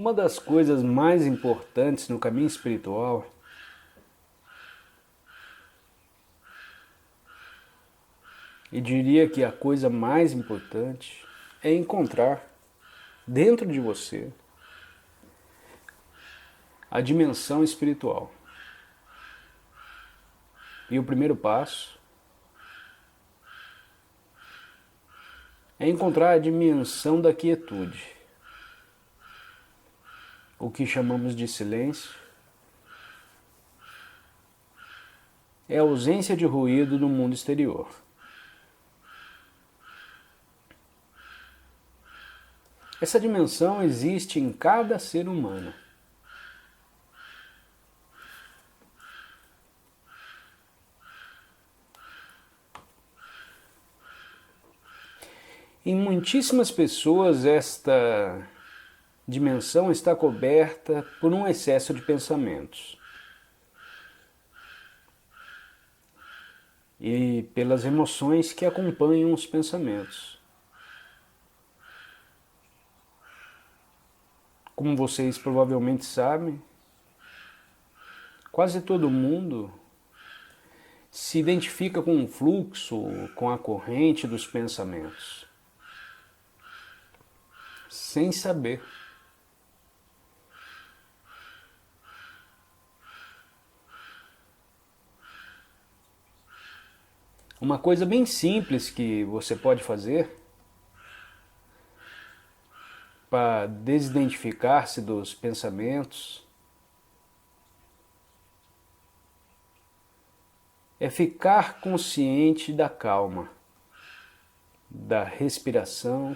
Uma das coisas mais importantes no caminho espiritual e diria que a coisa mais importante é encontrar dentro de você a dimensão espiritual. E o primeiro passo é encontrar a dimensão da quietude, o que chamamos de silêncio, é a ausência de ruído no mundo exterior. Essa dimensão existe em cada ser humano. Em muitíssimas pessoas, esta dimensão está coberta por um excesso de pensamentos e pelas emoções que acompanham os pensamentos. Como vocês provavelmente sabem, quase todo mundo se identifica com o fluxo, com a corrente dos pensamentos, sem saber. Uma coisa bem simples que você pode fazer para desidentificar-se dos pensamentos é ficar consciente da calma, da respiração,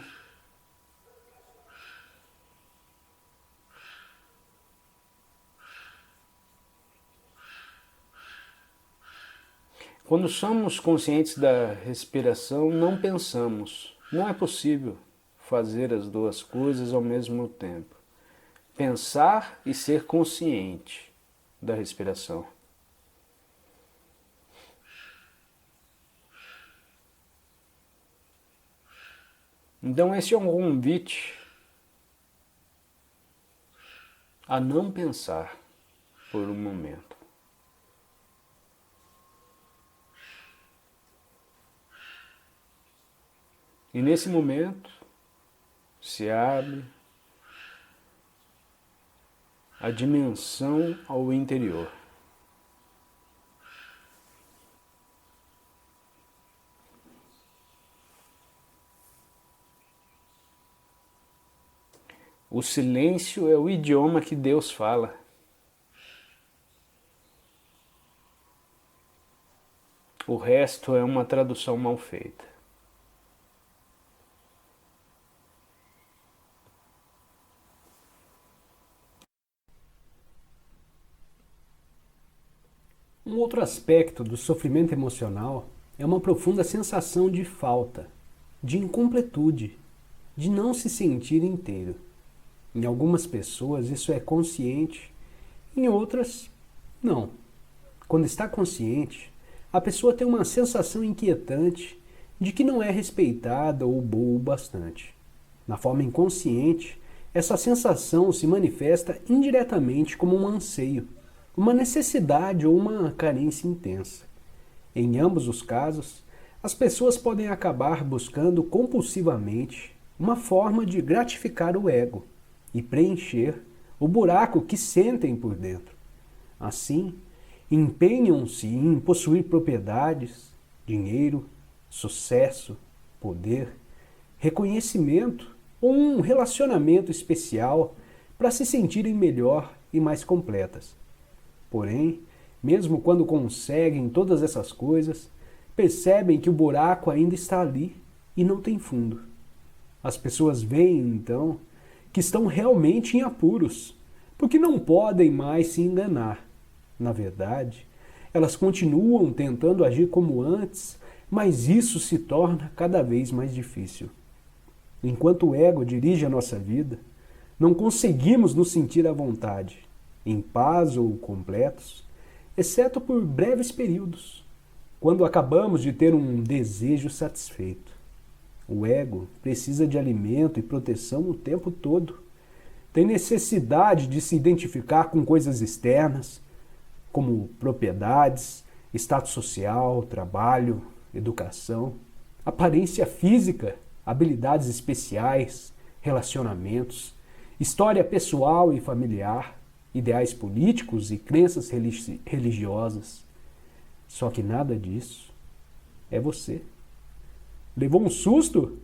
quando somos conscientes da respiração, não pensamos. Não é possível fazer as duas coisas ao mesmo tempo. Pensar e ser consciente da respiração. Então esse é um convite a não pensar por um momento. E nesse momento se abre a dimensão ao interior. O silêncio é o idioma que Deus fala. O resto é uma tradução mal feita. Um outro aspecto do sofrimento emocional é uma profunda sensação de falta, de incompletude, de não se sentir inteiro. Em algumas pessoas isso é consciente, em outras, não. Quando está consciente, a pessoa tem uma sensação inquietante de que não é respeitada ou boa o bastante. Na forma inconsciente, essa sensação se manifesta indiretamente como um anseio, uma necessidade ou uma carência intensa. Em ambos os casos, as pessoas podem acabar buscando compulsivamente uma forma de gratificar o ego e preencher o buraco que sentem por dentro. Assim, empenham-se em possuir propriedades, dinheiro, sucesso, poder, reconhecimento ou um relacionamento especial para se sentirem melhor e mais completas. Porém, mesmo quando conseguem todas essas coisas, percebem que o buraco ainda está ali e não tem fundo. As pessoas veem, então, que estão realmente em apuros, porque não podem mais se enganar. Na verdade, elas continuam tentando agir como antes, mas isso se torna cada vez mais difícil. Enquanto o ego dirige a nossa vida, não conseguimos nos sentir à vontade, em paz ou completos, exceto por breves períodos, quando acabamos de ter um desejo satisfeito. O ego precisa de alimento e proteção o tempo todo. tem necessidade de se identificar com coisas externas, como propriedades, status social, trabalho, educação, aparência física, habilidades especiais, relacionamentos, história pessoal e familiar, ideais políticos e crenças religiosas. Só que nada disso é você. Levou um susto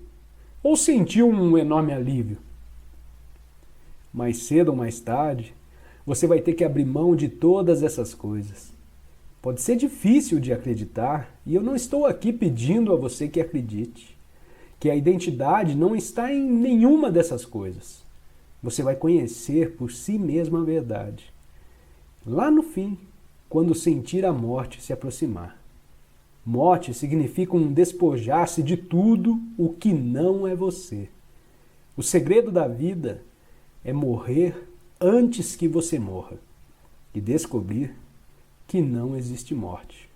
ou sentiu um enorme alívio? Mais cedo ou mais tarde, você vai ter que abrir mão de todas essas coisas. Pode ser difícil de acreditar, e eu não estou aqui pedindo a você que acredite, que a identidade não está em nenhuma dessas coisas. Você vai conhecer por si mesmo a verdade. Lá no fim, quando sentir a morte se aproximar. Morte significa um despojar-se de tudo o que não é você. O segredo da vida é morrer antes que você morra e descobrir que não existe morte.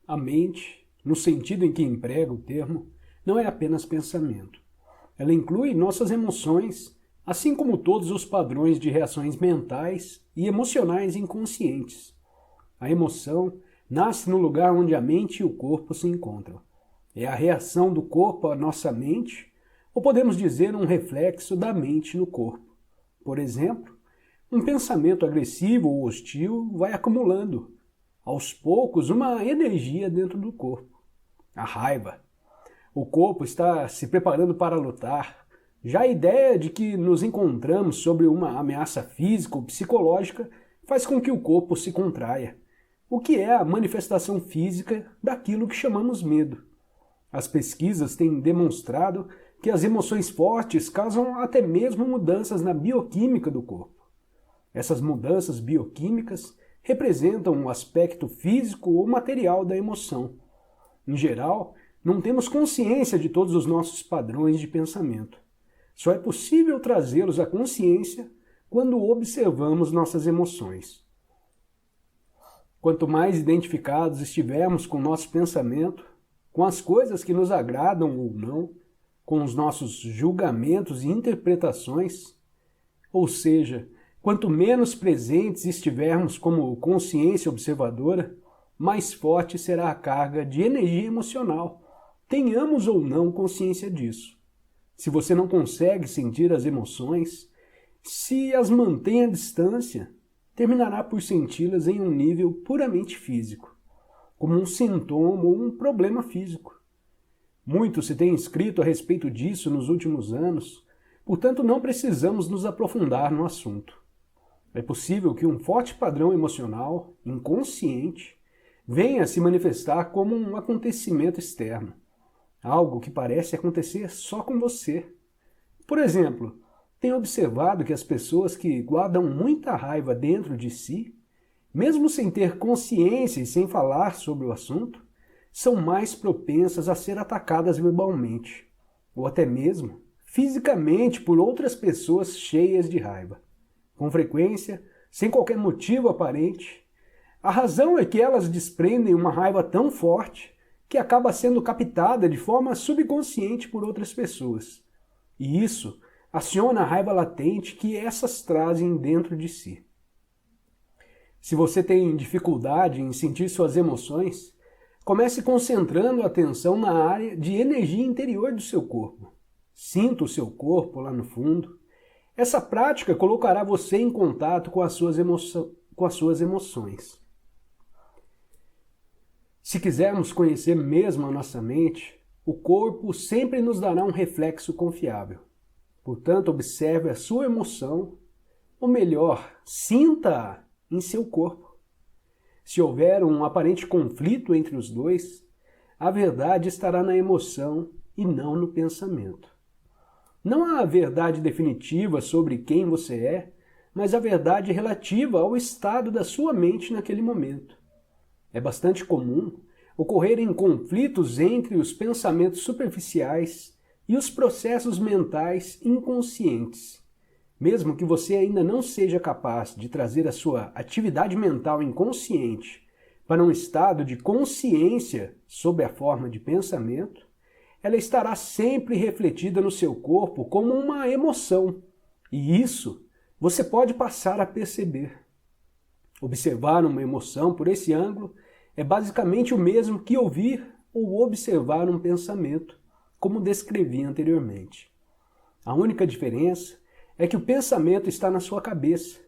A mente, no sentido em que emprega o termo, não é apenas pensamento. Ela inclui nossas emoções, assim como todos os padrões de reações mentais e emocionais inconscientes. A emoção nasce no lugar onde a mente e o corpo se encontram. É a reação do corpo à nossa mente, ou podemos dizer um reflexo da mente no corpo. Por exemplo, um pensamento agressivo ou hostil vai acumulando, aos poucos, uma energia dentro do corpo. A raiva. O corpo está se preparando para lutar. Já a ideia de que nos encontramos sob uma ameaça física ou psicológica faz com que o corpo se contraia, o que é a manifestação física daquilo que chamamos medo. As pesquisas têm demonstrado que as emoções fortes causam até mesmo mudanças na bioquímica do corpo. Essas mudanças bioquímicas representam um aspecto físico ou material da emoção. Em geral, não temos consciência de todos os nossos padrões de pensamento. Só é possível trazê-los à consciência quando observamos nossas emoções. Quanto mais identificados estivermos com nosso pensamento, com as coisas que nos agradam ou não, com os nossos julgamentos e interpretações, ou seja, quanto menos presentes estivermos como consciência observadora, mais forte será a carga de energia emocional. Tenhamos ou não consciência disso. Se você não consegue sentir as emoções, se as mantém à distância, terminará por senti-las em um nível puramente físico, como um sintoma ou um problema físico. Muito se tem escrito a respeito disso nos últimos anos, portanto não precisamos nos aprofundar no assunto. É possível que um forte padrão emocional, inconsciente, venha a se manifestar como um acontecimento externo, algo que parece acontecer só com você. Por exemplo, tenho observado que as pessoas que guardam muita raiva dentro de si, mesmo sem ter consciência e sem falar sobre o assunto, são mais propensas a ser atacadas verbalmente, ou até mesmo fisicamente por outras pessoas cheias de raiva. Com frequência, sem qualquer motivo aparente. A razão é que elas desprendem uma raiva tão forte que acaba sendo captada de forma subconsciente por outras pessoas. E isso aciona a raiva latente que essas trazem dentro de si. Se você tem dificuldade em sentir suas emoções, comece concentrando a atenção na área de energia interior do seu corpo. Sinta o seu corpo lá no fundo. Essa prática colocará você em contato com as suas emoções. Se quisermos conhecer mesmo a nossa mente, o corpo sempre nos dará um reflexo confiável. Portanto, observe a sua emoção, ou melhor, sinta-a em seu corpo. Se houver um aparente conflito entre os dois, a verdade estará na emoção e não no pensamento. Não há verdade definitiva sobre quem você é, mas a verdade relativa ao estado da sua mente naquele momento. É bastante comum ocorrerem conflitos entre os pensamentos superficiais e os processos mentais inconscientes. Mesmo que você ainda não seja capaz de trazer a sua atividade mental inconsciente para um estado de consciência sob a forma de pensamento, ela estará sempre refletida no seu corpo como uma emoção. E isso você pode passar a perceber. Observar uma emoção por esse ângulo é basicamente o mesmo que ouvir ou observar um pensamento, como descrevi anteriormente. A única diferença é que o pensamento está na sua cabeça,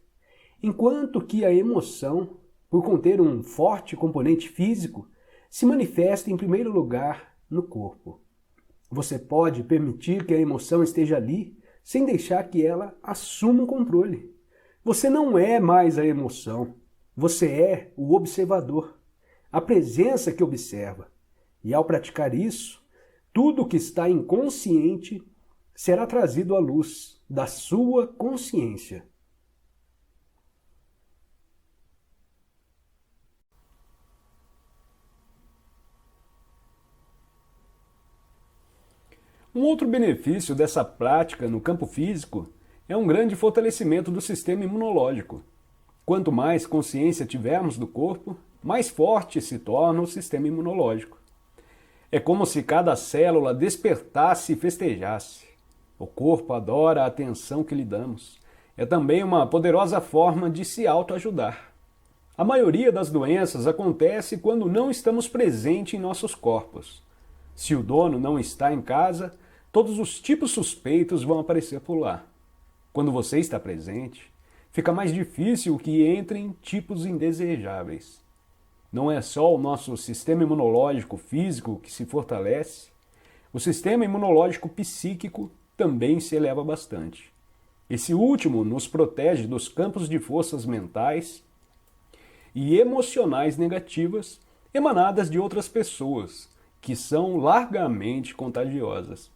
enquanto que a emoção, por conter um forte componente físico, se manifesta em primeiro lugar no corpo. Você pode permitir que a emoção esteja ali sem deixar que ela assuma o controle. Você não é mais a emoção, você é o observador, a presença que observa. E ao praticar isso, tudo o que está inconsciente será trazido à luz da sua consciência. Um outro benefício dessa prática no campo físico é um grande fortalecimento do sistema imunológico. Quanto mais consciência tivermos do corpo, mais forte se torna o sistema imunológico. É como se cada célula despertasse e festejasse. O corpo adora a atenção que lhe damos. É também uma poderosa forma de se autoajudar. A maioria das doenças acontece quando não estamos presentes em nossos corpos. Se o dono não está em casa, todos os tipos suspeitos vão aparecer por lá. Quando você está presente, fica mais difícil que entrem tipos indesejáveis. Não é só o nosso sistema imunológico físico que se fortalece, o sistema imunológico psíquico também se eleva bastante. Esse último nos protege dos campos de forças mentais e emocionais negativas emanadas de outras pessoas, que são largamente contagiosas.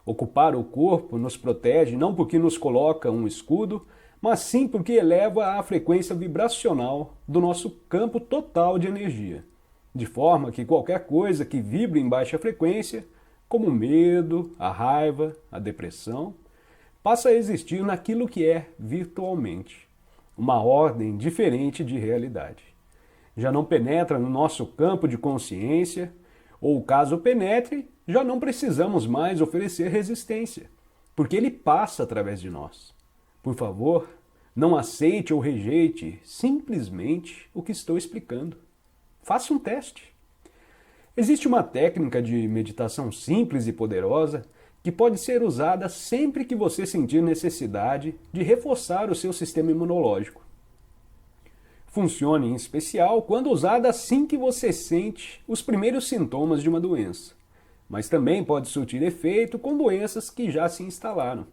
Ocupar o corpo nos protege não porque nos coloca um escudo, mas sim porque eleva a frequência vibracional do nosso campo total de energia, de forma que qualquer coisa que vibre em baixa frequência, como o medo, a raiva, a depressão, passa a existir naquilo que é virtualmente, uma ordem diferente de realidade. Já não penetra no nosso campo de consciência, ou caso penetre, já não precisamos mais oferecer resistência, porque ele passa através de nós. Por favor, não aceite ou rejeite simplesmente o que estou explicando. Faça um teste. Existe uma técnica de meditação simples e poderosa que pode ser usada sempre que você sentir necessidade de reforçar o seu sistema imunológico. Funciona em especial quando usada assim que você sente os primeiros sintomas de uma doença, mas também pode surtir efeito com doenças que já se instalaram.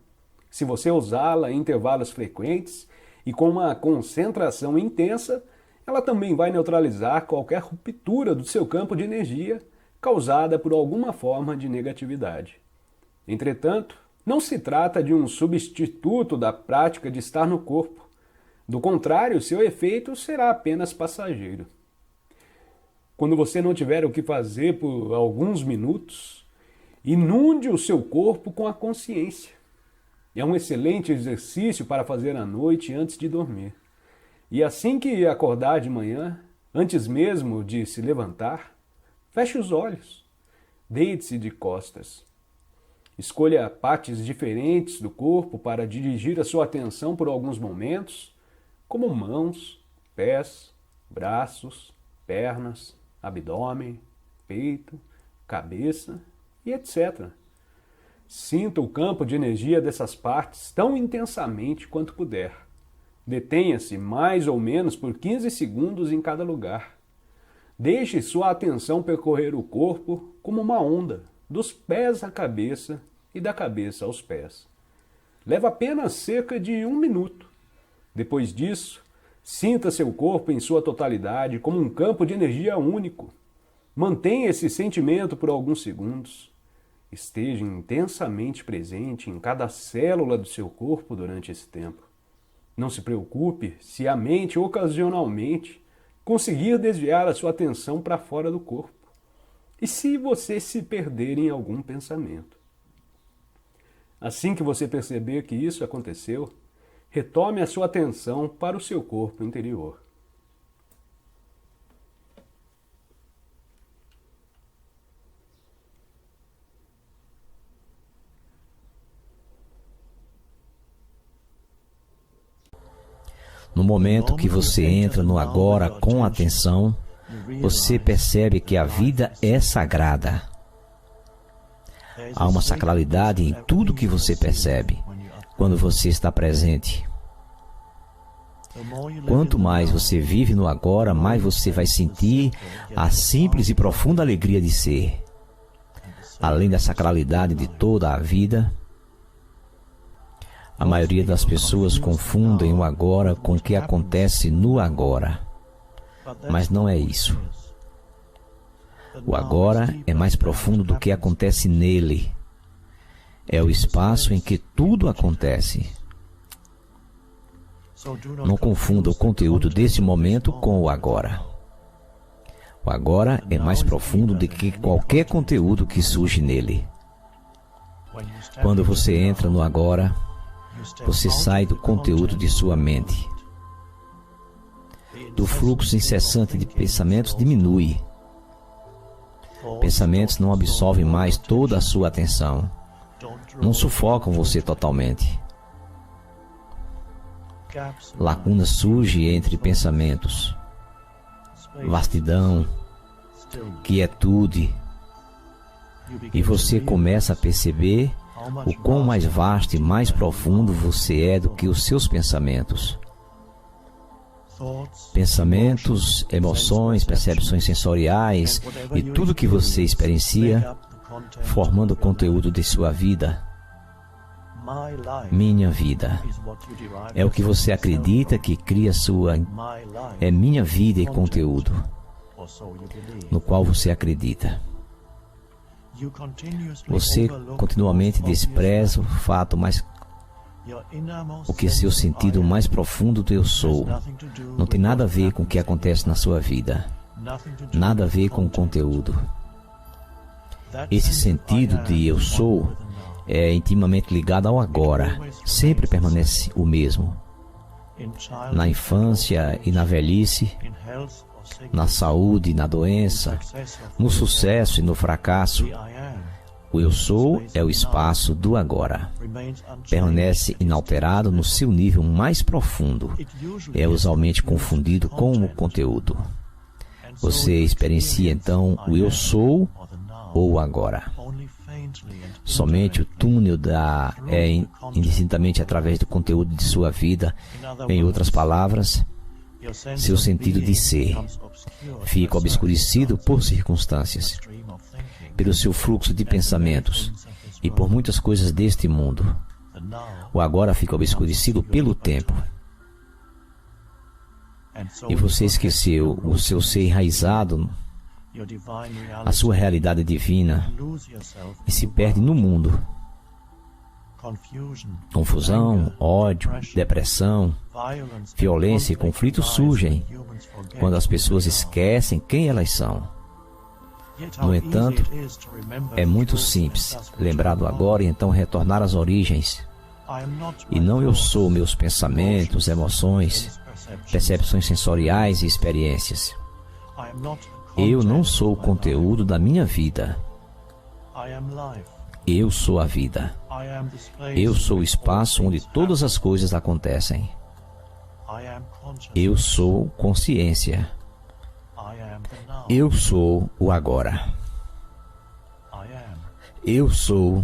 Se você usá-la em intervalos frequentes e com uma concentração intensa, ela também vai neutralizar qualquer ruptura do seu campo de energia causada por alguma forma de negatividade. Entretanto, não se trata de um substituto da prática de estar no corpo. Do contrário, seu efeito será apenas passageiro. Quando você não tiver o que fazer por alguns minutos, inunde o seu corpo com a consciência. É um excelente exercício para fazer à noite antes de dormir. E assim que acordar de manhã, antes mesmo de se levantar, feche os olhos, deite-se de costas. Escolha partes diferentes do corpo para dirigir a sua atenção por alguns momentos, como mãos, pés, braços, pernas, abdômen, peito, cabeça e etc. Sinta o campo de energia dessas partes tão intensamente quanto puder. Detenha-se mais ou menos por 15 segundos em cada lugar. Deixe sua atenção percorrer o corpo como uma onda, dos pés à cabeça e da cabeça aos pés. Leva apenas cerca de 1 minuto. Depois disso, sinta seu corpo em sua totalidade como um campo de energia único. Mantenha esse sentimento por alguns segundos. Esteja intensamente presente em cada célula do seu corpo durante esse tempo. Não se preocupe se a mente ocasionalmente conseguir desviar a sua atenção para fora do corpo. E se você se perder em algum pensamento. Assim que você perceber que isso aconteceu, retome a sua atenção para o seu corpo interior. No momento que você entra no agora com atenção, você percebe que a vida é sagrada. Há uma sacralidade em tudo que você percebe quando você está presente. Quanto mais você vive no agora, mais você vai sentir a simples e profunda alegria de ser. Além da sacralidade de toda a vida, a maioria das pessoas confundem o agora com o que acontece no agora. Mas não é isso. O agora é mais profundo do que acontece nele. É o espaço em que tudo acontece. Não confunda o conteúdo desse momento com o agora. O agora é mais profundo do que qualquer conteúdo que surge nele. Quando você entra no agora, você sai do conteúdo de sua mente. Do fluxo incessante de pensamentos diminui. Pensamentos não absorvem mais toda a sua atenção. Não sufocam você totalmente. Lacuna surge entre pensamentos. Vastidão, quietude. E você começa a perceber o quão mais vasto e mais profundo você é do que os seus pensamentos. Pensamentos, emoções, percepções sensoriais e tudo que você experiencia, formando o conteúdo de sua vida. Minha vida. É o que você acredita que cria sua... É minha vida e conteúdo, no qual você acredita. Você continuamente despreza o fato mais... O que seu sentido mais profundo do eu sou. Não tem nada a ver com o que acontece na sua vida. Nada a ver com o conteúdo. Esse sentido de eu sou é intimamente ligado ao agora. Sempre permanece o mesmo. Na infância e na velhice, na saúde e na doença, no sucesso e no fracasso, o eu sou é o espaço do agora. Permanece inalterado no seu nível mais profundo. É usualmente confundido com o conteúdo. Você experiencia então o eu sou ou o agora. Somente o túnel é indistintamente através do conteúdo de sua vida. Em outras palavras, seu sentido de ser fica obscurecido por circunstâncias, pelo seu fluxo de pensamentos e por muitas coisas deste mundo. O agora fica obscurecido pelo tempo. E você esqueceu o seu ser enraizado, a sua realidade divina, e se perde no mundo. Confusão, ódio, depressão, violência e conflitos surgem quando as pessoas esquecem quem elas são. No entanto, é muito simples lembrar do agora e então retornar às origens. E não eu sou meus pensamentos, emoções, percepções sensoriais e experiências. Eu não sou o conteúdo da minha vida. Eu sou a vida. Eu sou o espaço onde todas as coisas acontecem. Eu sou consciência. Eu sou o agora. Eu sou.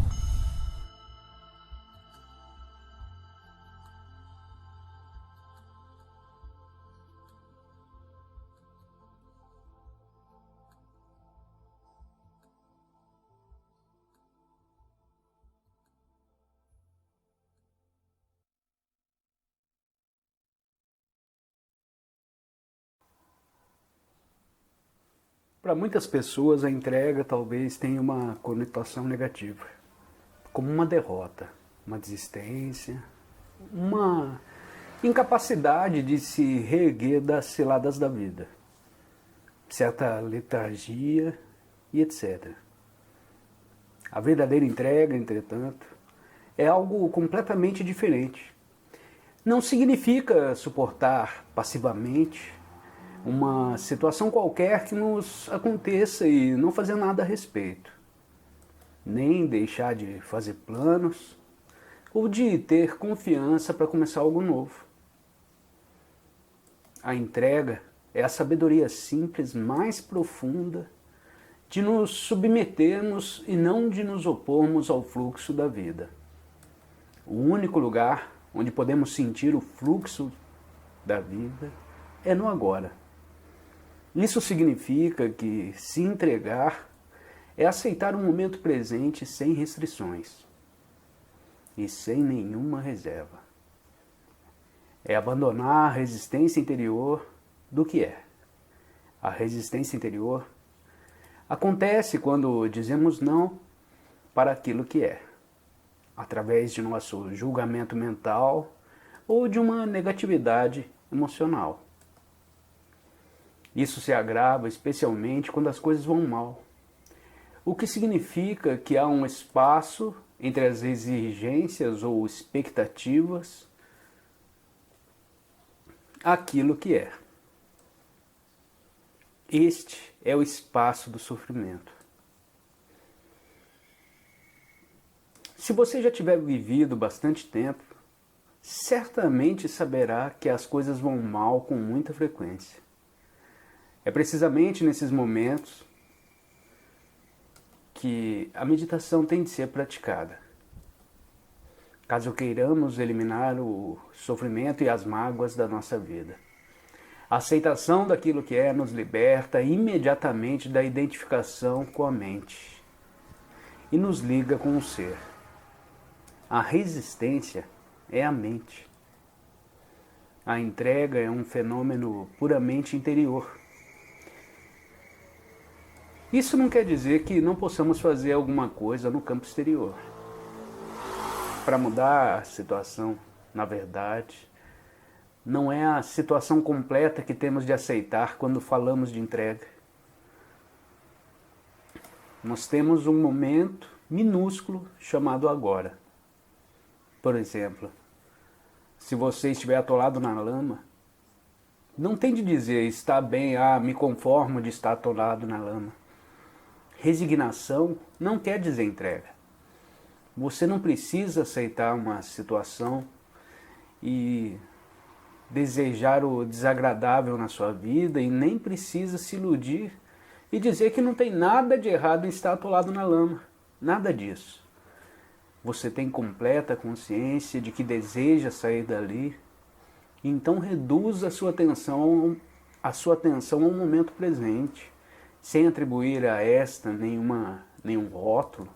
Para muitas pessoas, a entrega talvez tenha uma conotação negativa, como uma derrota, uma desistência, uma incapacidade de se reerguer das ciladas da vida, certa letargia e etc. A verdadeira entrega, entretanto, é algo completamente diferente. Não significa suportar passivamente uma situação qualquer que nos aconteça e não fazer nada a respeito, nem deixar de fazer planos ou de ter confiança para começar algo novo. A entrega é a sabedoria simples mais profunda de nos submetermos e não de nos opormos ao fluxo da vida. O único lugar onde podemos sentir o fluxo da vida é no agora. Isso significa que se entregar é aceitar o momento presente sem restrições e sem nenhuma reserva. É abandonar a resistência interior do que é. A resistência interior acontece quando dizemos não para aquilo que é, através de nosso julgamento mental ou de uma negatividade emocional. Isso se agrava especialmente quando as coisas vão mal, o que significa que há um espaço entre as exigências ou expectativas aquilo que é. Este é o espaço do sofrimento. Se você já tiver vivido bastante tempo, certamente saberá que as coisas vão mal com muita frequência. É precisamente nesses momentos que a meditação tem de ser praticada. Caso queiramos eliminar o sofrimento e as mágoas da nossa vida. A aceitação daquilo que é nos liberta imediatamente da identificação com a mente e nos liga com o ser. A resistência é a mente. A entrega é um fenômeno puramente interior. Isso não quer dizer que não possamos fazer alguma coisa no campo exterior. Para mudar a situação, na verdade, não é a situação completa que temos de aceitar quando falamos de entrega. Nós temos um momento minúsculo chamado agora. Por exemplo, se você estiver atolado na lama, não tem de dizer, está bem, me conformo de estar atolado na lama. Resignação não quer dizer entrega. Você não precisa aceitar uma situação e desejar o desagradável na sua vida e nem precisa se iludir e dizer que não tem nada de errado em estar atolado na lama. Nada disso. Você tem completa consciência de que deseja sair dali, então reduza a sua atenção ao momento presente, sem atribuir a esta nenhum rótulo.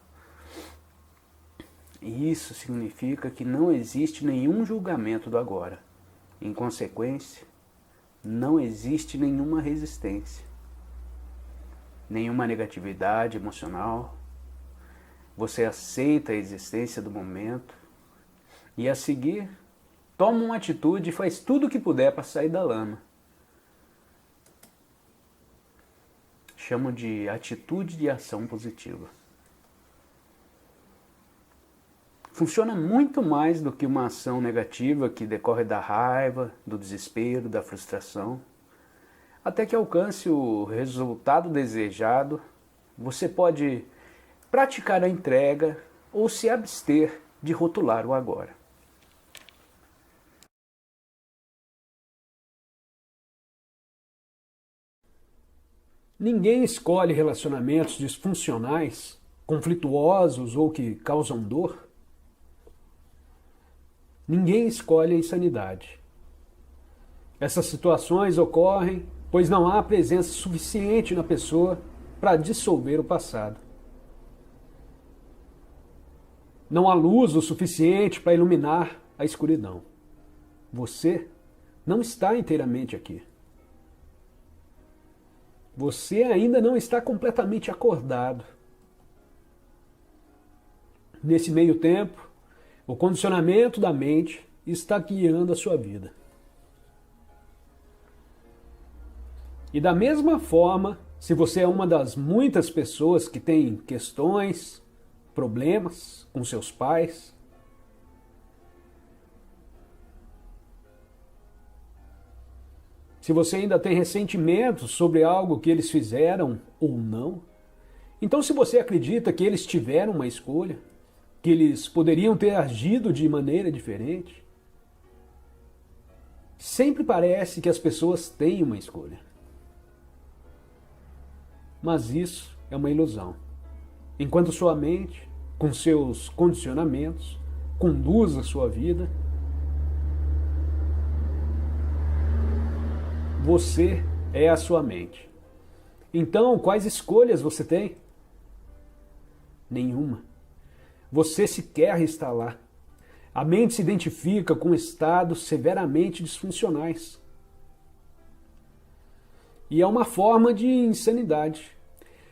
E isso significa que não existe nenhum julgamento do agora. Em consequência, não existe nenhuma resistência, nenhuma negatividade emocional. Você aceita a existência do momento e, a seguir, toma uma atitude e faz tudo o que puder para sair da lama. Chamo de atitude de ação positiva. Funciona muito mais do que uma ação negativa que decorre da raiva, do desespero, da frustração. Até que alcance o resultado desejado, você pode praticar a entrega ou se abster de rotular o agora. Ninguém escolhe relacionamentos disfuncionais, conflituosos ou que causam dor. Ninguém escolhe a insanidade. Essas situações ocorrem pois não há presença suficiente na pessoa para dissolver o passado. Não há luz o suficiente para iluminar a escuridão. Você não está inteiramente aqui. Você ainda não está completamente acordado. Nesse meio tempo, o condicionamento da mente está guiando a sua vida. E da mesma forma, se você é uma das muitas pessoas que tem questões, problemas com seus pais, se você ainda tem ressentimentos sobre algo que eles fizeram ou não, então se você acredita que eles tiveram uma escolha, que eles poderiam ter agido de maneira diferente, Sempre parece que as pessoas têm uma escolha. Mas isso é uma ilusão. Enquanto sua mente, com seus condicionamentos, conduz a sua vida, você é a sua mente. Então, quais escolhas você tem? Nenhuma. Você sequer está lá. A mente se identifica com estados severamente disfuncionais. E é uma forma de insanidade.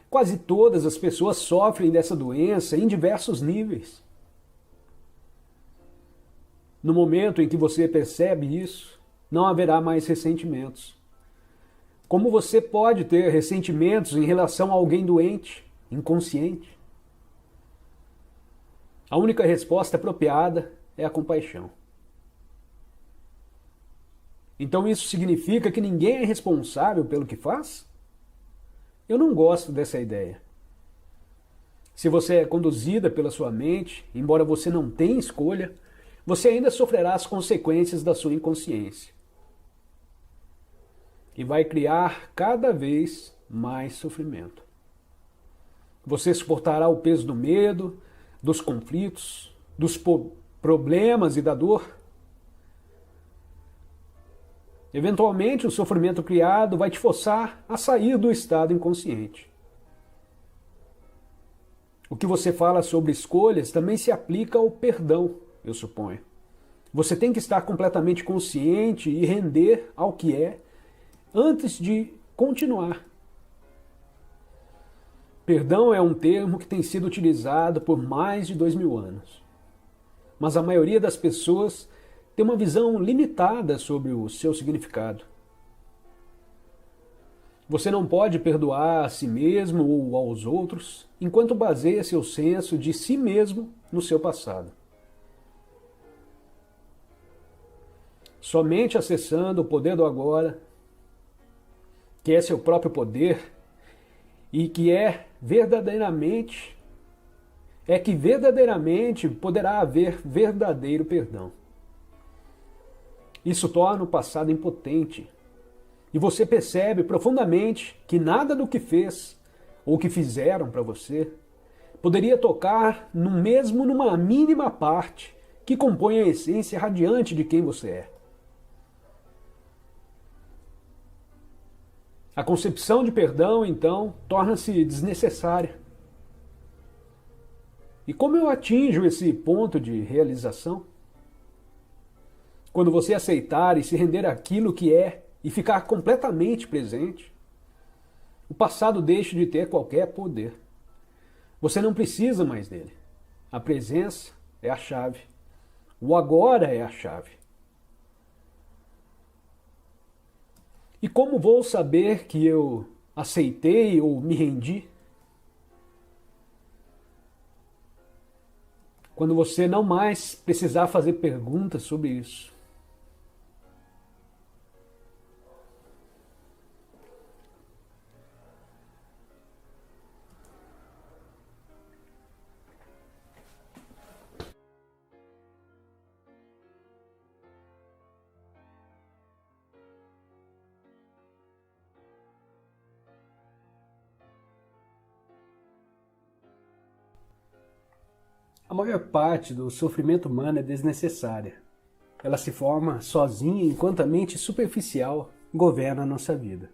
Quase todas as pessoas sofrem dessa doença em diversos níveis. No momento em que você percebe isso, não haverá mais ressentimentos. Como você pode ter ressentimentos em relação a alguém doente, inconsciente? A única resposta apropriada é a compaixão. Então isso significa que ninguém é responsável pelo que faz? Eu não gosto dessa ideia. Se você é conduzida pela sua mente, embora você não tenha escolha, você ainda sofrerá as consequências da sua inconsciência. E vai criar cada vez mais sofrimento. Você suportará o peso do medo, dos conflitos, dos problemas e da dor. Eventualmente, o sofrimento criado vai te forçar a sair do estado inconsciente. O que você fala sobre escolhas também se aplica ao perdão, eu suponho. Você tem que estar completamente consciente e render ao que é antes de continuar. Perdão é um termo que tem sido utilizado por mais de 2000 anos. Mas a maioria das pessoas tem uma visão limitada sobre o seu significado. Você não pode perdoar a si mesmo ou aos outros enquanto baseia seu senso de si mesmo no seu passado. Somente acessando o poder do agora, que é seu próprio poder e que verdadeiramente poderá haver verdadeiro perdão. Isso torna o passado impotente. E você percebe profundamente que nada do que fez ou que fizeram para você poderia tocar numa mínima parte que compõe a essência radiante de quem você é. A concepção de perdão, então, torna-se desnecessária. E como eu atinjo esse ponto de realização? Quando você aceitar e se render àquilo que é e ficar completamente presente, o passado deixa de ter qualquer poder. Você não precisa mais dele. A presença é a chave. O agora é a chave. E como vou saber que eu aceitei ou me rendi? Quando você não mais precisar fazer perguntas sobre isso. A maior parte do sofrimento humano é desnecessária. Ela se forma sozinha enquanto a mente superficial governa a nossa vida.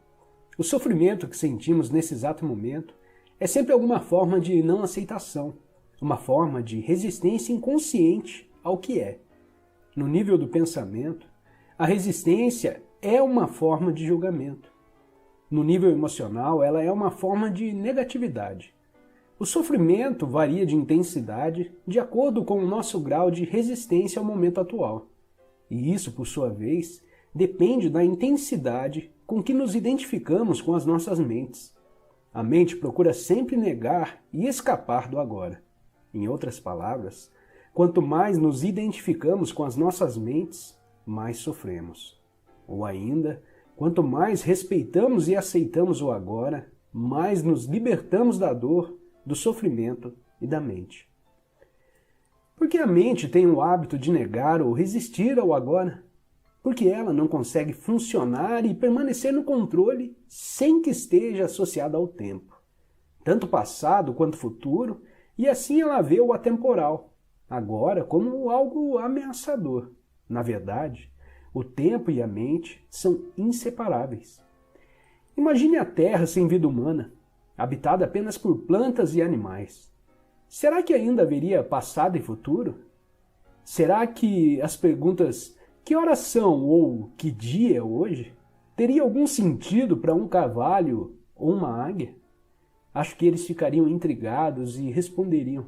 O sofrimento que sentimos nesse exato momento é sempre alguma forma de não aceitação, uma forma de resistência inconsciente ao que é. No nível do pensamento, a resistência é uma forma de julgamento. No nível emocional, ela é uma forma de negatividade. O sofrimento varia de intensidade de acordo com o nosso grau de resistência ao momento atual. E isso, por sua vez, depende da intensidade com que nos identificamos com as nossas mentes. A mente procura sempre negar e escapar do agora. Em outras palavras, quanto mais nos identificamos com as nossas mentes, mais sofremos. Ou ainda, quanto mais respeitamos e aceitamos o agora, mais nos libertamos da dor, do sofrimento e da mente. Porque a mente tem o hábito de negar ou resistir ao agora. porque ela não consegue funcionar e permanecer no controle sem que esteja associada ao tempo, tanto passado quanto futuro, e assim ela vê o atemporal, agora como algo ameaçador. Na verdade, o tempo e a mente são inseparáveis. Imagine a Terra sem vida humana, habitada apenas por plantas e animais. Será que ainda haveria passado e futuro? Será que as perguntas "que horas são" ou "que dia é hoje" teria algum sentido para um carvalho ou uma águia? Acho que eles ficariam intrigados e responderiam: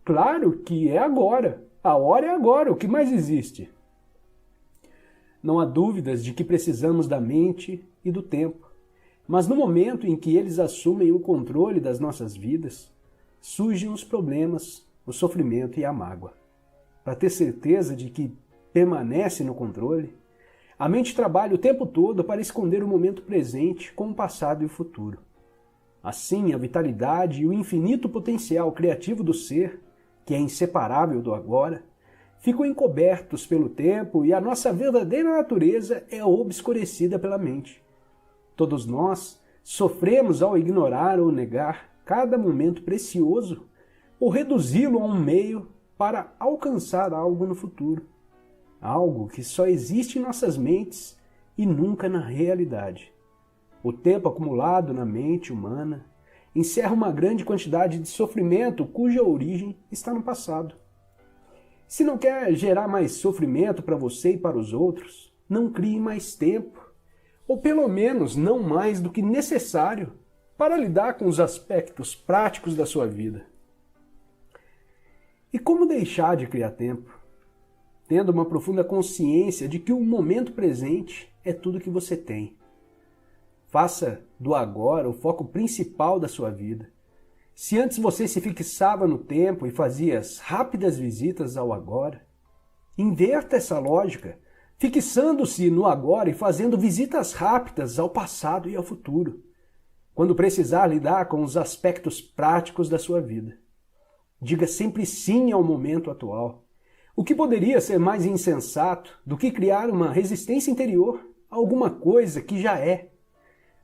"Claro que é agora, a hora é agora, o que mais existe?" Não há dúvidas de que precisamos da mente e do tempo, mas no momento em que eles assumem o controle das nossas vidas, surgem os problemas, o sofrimento e a mágoa. Para ter certeza de que permanece no controle, a mente trabalha o tempo todo para esconder o momento presente com o passado e o futuro. Assim, a vitalidade e o infinito potencial criativo do ser, que é inseparável do agora, ficam encobertos pelo tempo e a nossa verdadeira natureza é obscurecida pela mente. Todos nós sofremos ao ignorar ou negar cada momento precioso ou reduzi-lo a um meio para alcançar algo no futuro. Algo que só existe em nossas mentes e nunca na realidade. O tempo acumulado na mente humana encerra uma grande quantidade de sofrimento cuja origem está no passado. Se não quer gerar mais sofrimento para você e para os outros, não crie mais tempo, ou pelo menos não mais do que necessário para lidar com os aspectos práticos da sua vida. E como deixar de criar tempo? Tendo uma profunda consciência de que o momento presente é tudo que você tem. Faça do agora o foco principal da sua vida. Se antes você se fixava no tempo e fazia as rápidas visitas ao agora, inverta essa lógica, fixando-se no agora e fazendo visitas rápidas ao passado e ao futuro, quando precisar lidar com os aspectos práticos da sua vida. Diga sempre sim ao momento atual. O que poderia ser mais insensato do que criar uma resistência interior a alguma coisa que já é?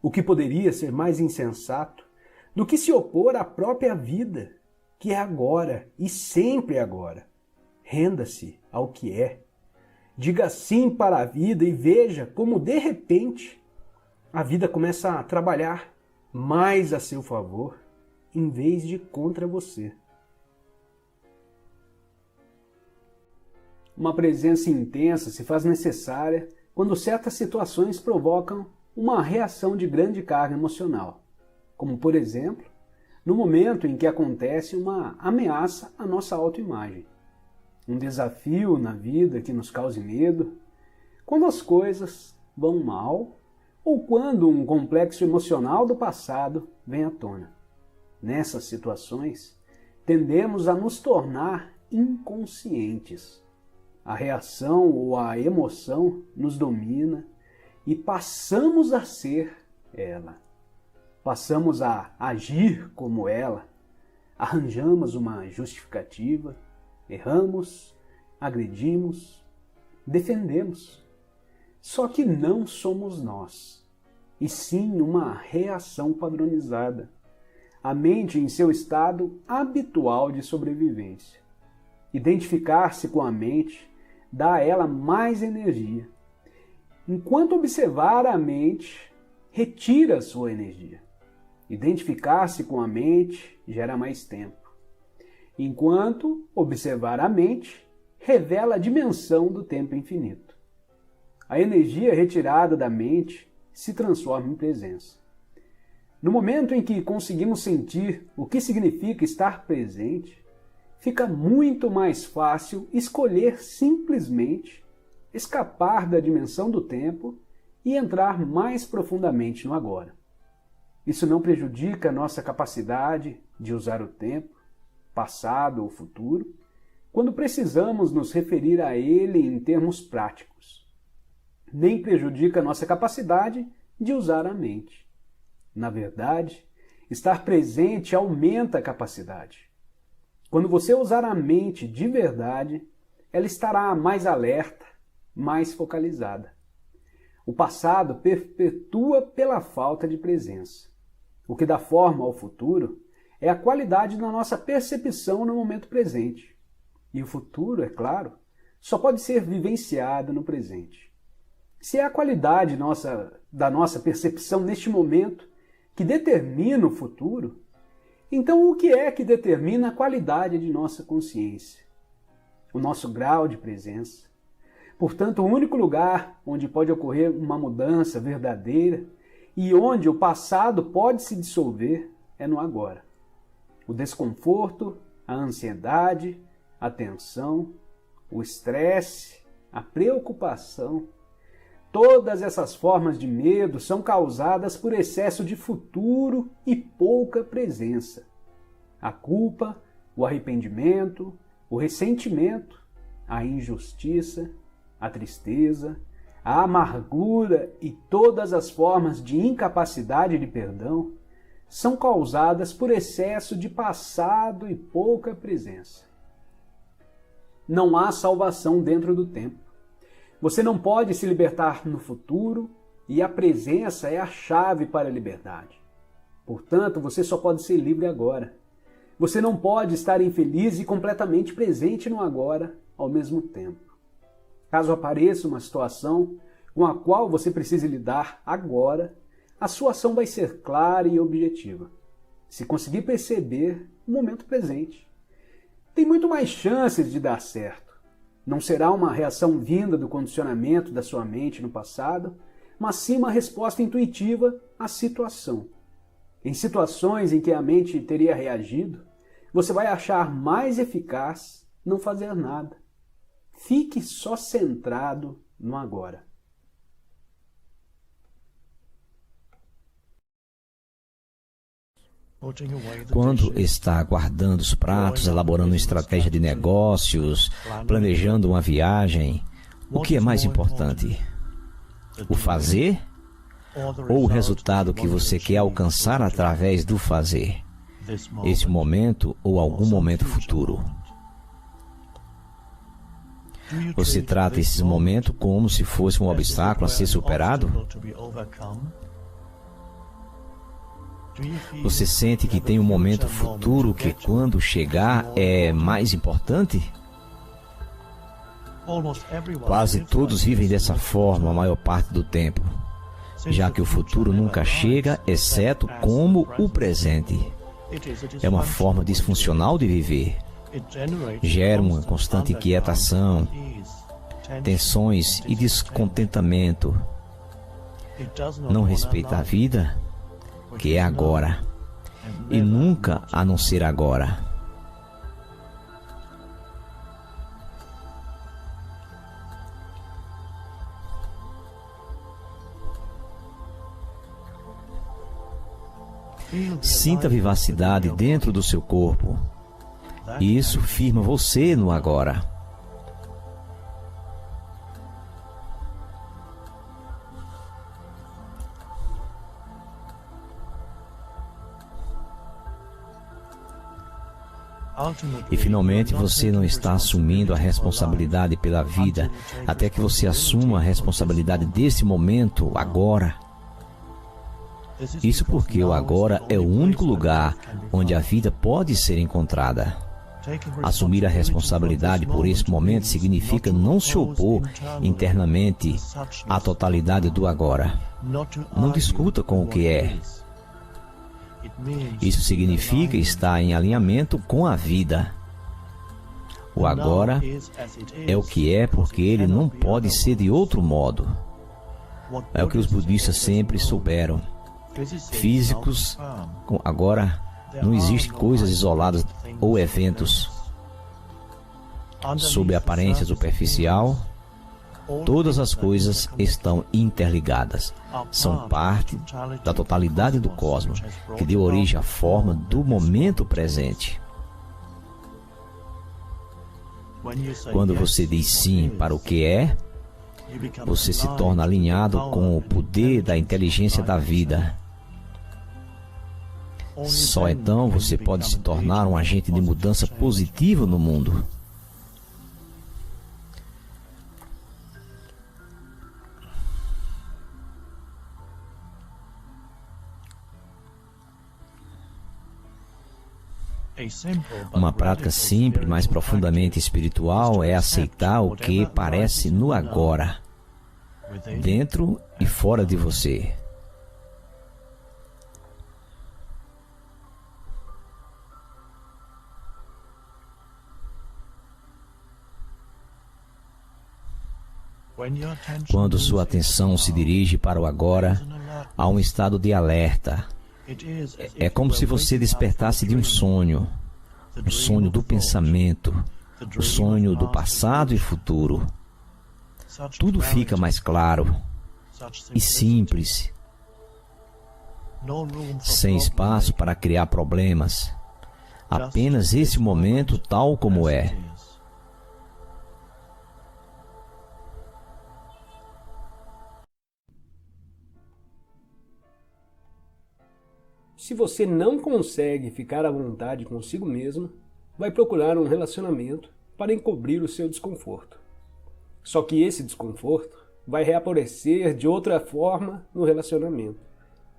O que poderia ser mais insensato do que se opor à própria vida, que é agora e sempre agora? Renda-se ao que é. Diga sim para a vida e veja como, de repente, a vida começa a trabalhar mais a seu favor, em vez de contra você. Uma presença intensa se faz necessária quando certas situações provocam uma reação de grande carga emocional, como, por exemplo, no momento em que acontece uma ameaça à nossa autoimagem, um desafio na vida que nos cause medo, quando as coisas vão mal ou quando um complexo emocional do passado vem à tona. Nessas situações, tendemos a nos tornar inconscientes. A reação ou a emoção nos domina e passamos a ser ela. Passamos a agir como ela. Arranjamos uma justificativa, erramos, agredimos, defendemos. Só que não somos nós, e sim uma reação padronizada. A mente em seu estado habitual de sobrevivência. Identificar-se com a mente dá a ela mais energia. Enquanto observar a mente, retira sua energia. Identificar-se com a mente gera mais tempo. Enquanto observar a mente, revela a dimensão do tempo infinito. A energia retirada da mente se transforma em presença. No momento em que conseguimos sentir o que significa estar presente, fica muito mais fácil escolher simplesmente escapar da dimensão do tempo e entrar mais profundamente no agora. Isso não prejudica a nossa capacidade de usar o tempo, passado ou futuro, quando precisamos nos referir a ele em termos práticos. Nem prejudica a nossa capacidade de usar a mente. Na verdade, estar presente aumenta a capacidade. Quando você usar a mente de verdade, ela estará mais alerta, mais focalizada. O passado perpetua pela falta de presença. O que dá forma ao futuro é a qualidade da nossa percepção no momento presente. E o futuro, é claro, só pode ser vivenciado no presente. Se é a qualidade da nossa percepção neste momento que determina o futuro, então o que é que determina a qualidade de nossa consciência? O nosso grau de presença. Portanto, o único lugar onde pode ocorrer uma mudança verdadeira e onde o passado pode se dissolver é no agora. O desconforto, a ansiedade, a tensão, o estresse, a preocupação, todas essas formas de medo são causadas por excesso de futuro e pouca presença. A culpa, o arrependimento, o ressentimento, a injustiça, a tristeza, a amargura e todas as formas de incapacidade de perdão são causadas por excesso de passado e pouca presença. Não há salvação dentro do tempo. Você não pode se libertar no futuro e a presença é a chave para a liberdade. Portanto, você só pode ser livre agora. Você não pode estar infeliz e completamente presente no agora ao mesmo tempo. Caso apareça uma situação com a qual você precise lidar agora, a sua ação vai ser clara e objetiva. Se conseguir perceber o momento presente, tem muito mais chances de dar certo. Não será uma reação vinda do condicionamento da sua mente no passado, mas sim uma resposta intuitiva à situação. Em situações em que a mente teria reagido, você vai achar mais eficaz não fazer nada. Fique só centrado no agora. Quando está guardando os pratos, elaborando uma estratégia de negócios, planejando uma viagem, o que é mais importante? O fazer ou o resultado que você quer alcançar através do fazer? Esse momento ou algum momento futuro? Você trata esses momentos como se fosse um obstáculo a ser superado? Você sente que tem um momento futuro que, quando chegar, é mais importante? Quase todos vivem dessa forma a maior parte do tempo, já que o futuro nunca chega, exceto como o presente. É uma forma disfuncional de viver. Gera uma constante inquietação, tensões e descontentamento. Não respeita a vida, que é agora, e nunca a não ser agora. Sinta a vivacidade dentro do seu corpo. Isso firma você no agora. E finalmente você não está assumindo a responsabilidade pela vida até que você assuma a responsabilidade desse momento, agora. Isso porque o agora é o único lugar onde a vida pode ser encontrada. Assumir a responsabilidade por esse momento significa não se opor internamente à totalidade do agora. Não discuta com o que é. Isso significa estar em alinhamento com a vida. O agora é o que é porque ele não pode ser de outro modo. É o que os budistas sempre souberam. Físicos, agora não existem coisas isoladas ou eventos. Sob a aparência superficial, todas as coisas estão interligadas. São parte da totalidade do cosmos, que deu origem à forma do momento presente. Quando você diz sim para o que é, você se torna alinhado com o poder da inteligência da vida. Só então você pode se tornar um agente de mudança positiva no mundo. Uma prática simples, mas profundamente espiritual, é aceitar o que parece no agora, dentro e fora de você. Quando sua atenção se dirige para o agora, há um estado de alerta. É como se você despertasse de um sonho do pensamento, o sonho do passado e futuro. Tudo fica mais claro e simples, sem espaço para criar problemas. Apenas esse momento tal como é. Se você não consegue ficar à vontade consigo mesmo, vai procurar um relacionamento para encobrir o seu desconforto. Só que esse desconforto vai reaparecer de outra forma no relacionamento,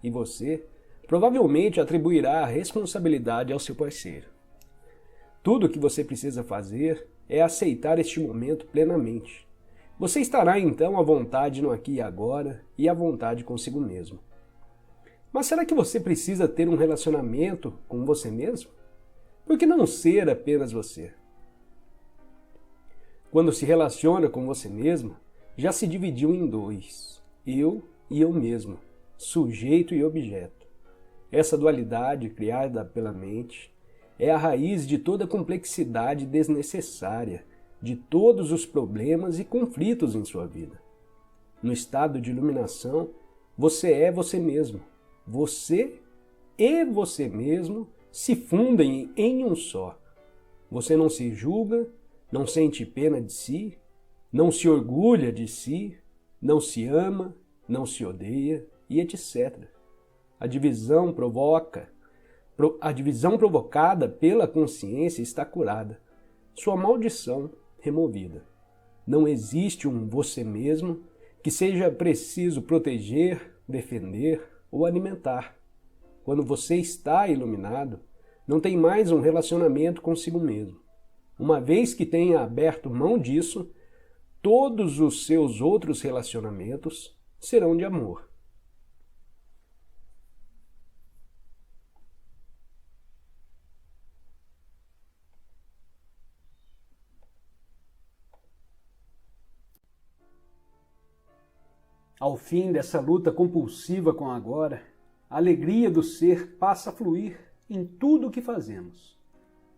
e você provavelmente atribuirá a responsabilidade ao seu parceiro. Tudo o que você precisa fazer é aceitar este momento plenamente. Você estará então à vontade no aqui e agora e à vontade consigo mesmo. Mas será que você precisa ter um relacionamento com você mesmo? Por que não ser apenas você? Quando se relaciona com você mesmo, já se dividiu em dois: eu e eu mesmo, sujeito e objeto. Essa dualidade criada pela mente é a raiz de toda a complexidade desnecessária, de todos os problemas e conflitos em sua vida. No estado de iluminação, você é você mesmo. Você e você mesmo se fundem em um só. Você não se julga, não sente pena de si, não se orgulha de si, não se ama, não se odeia e etc. A divisão provocada pela consciência está curada, sua maldição removida. Não existe um você mesmo que seja preciso proteger, defender ou alimentar. Quando você está iluminado, não tem mais um relacionamento consigo mesmo. Uma vez que tenha aberto mão disso, todos os seus outros relacionamentos serão de amor. Ao fim dessa luta compulsiva com o agora, a alegria do ser passa a fluir em tudo o que fazemos.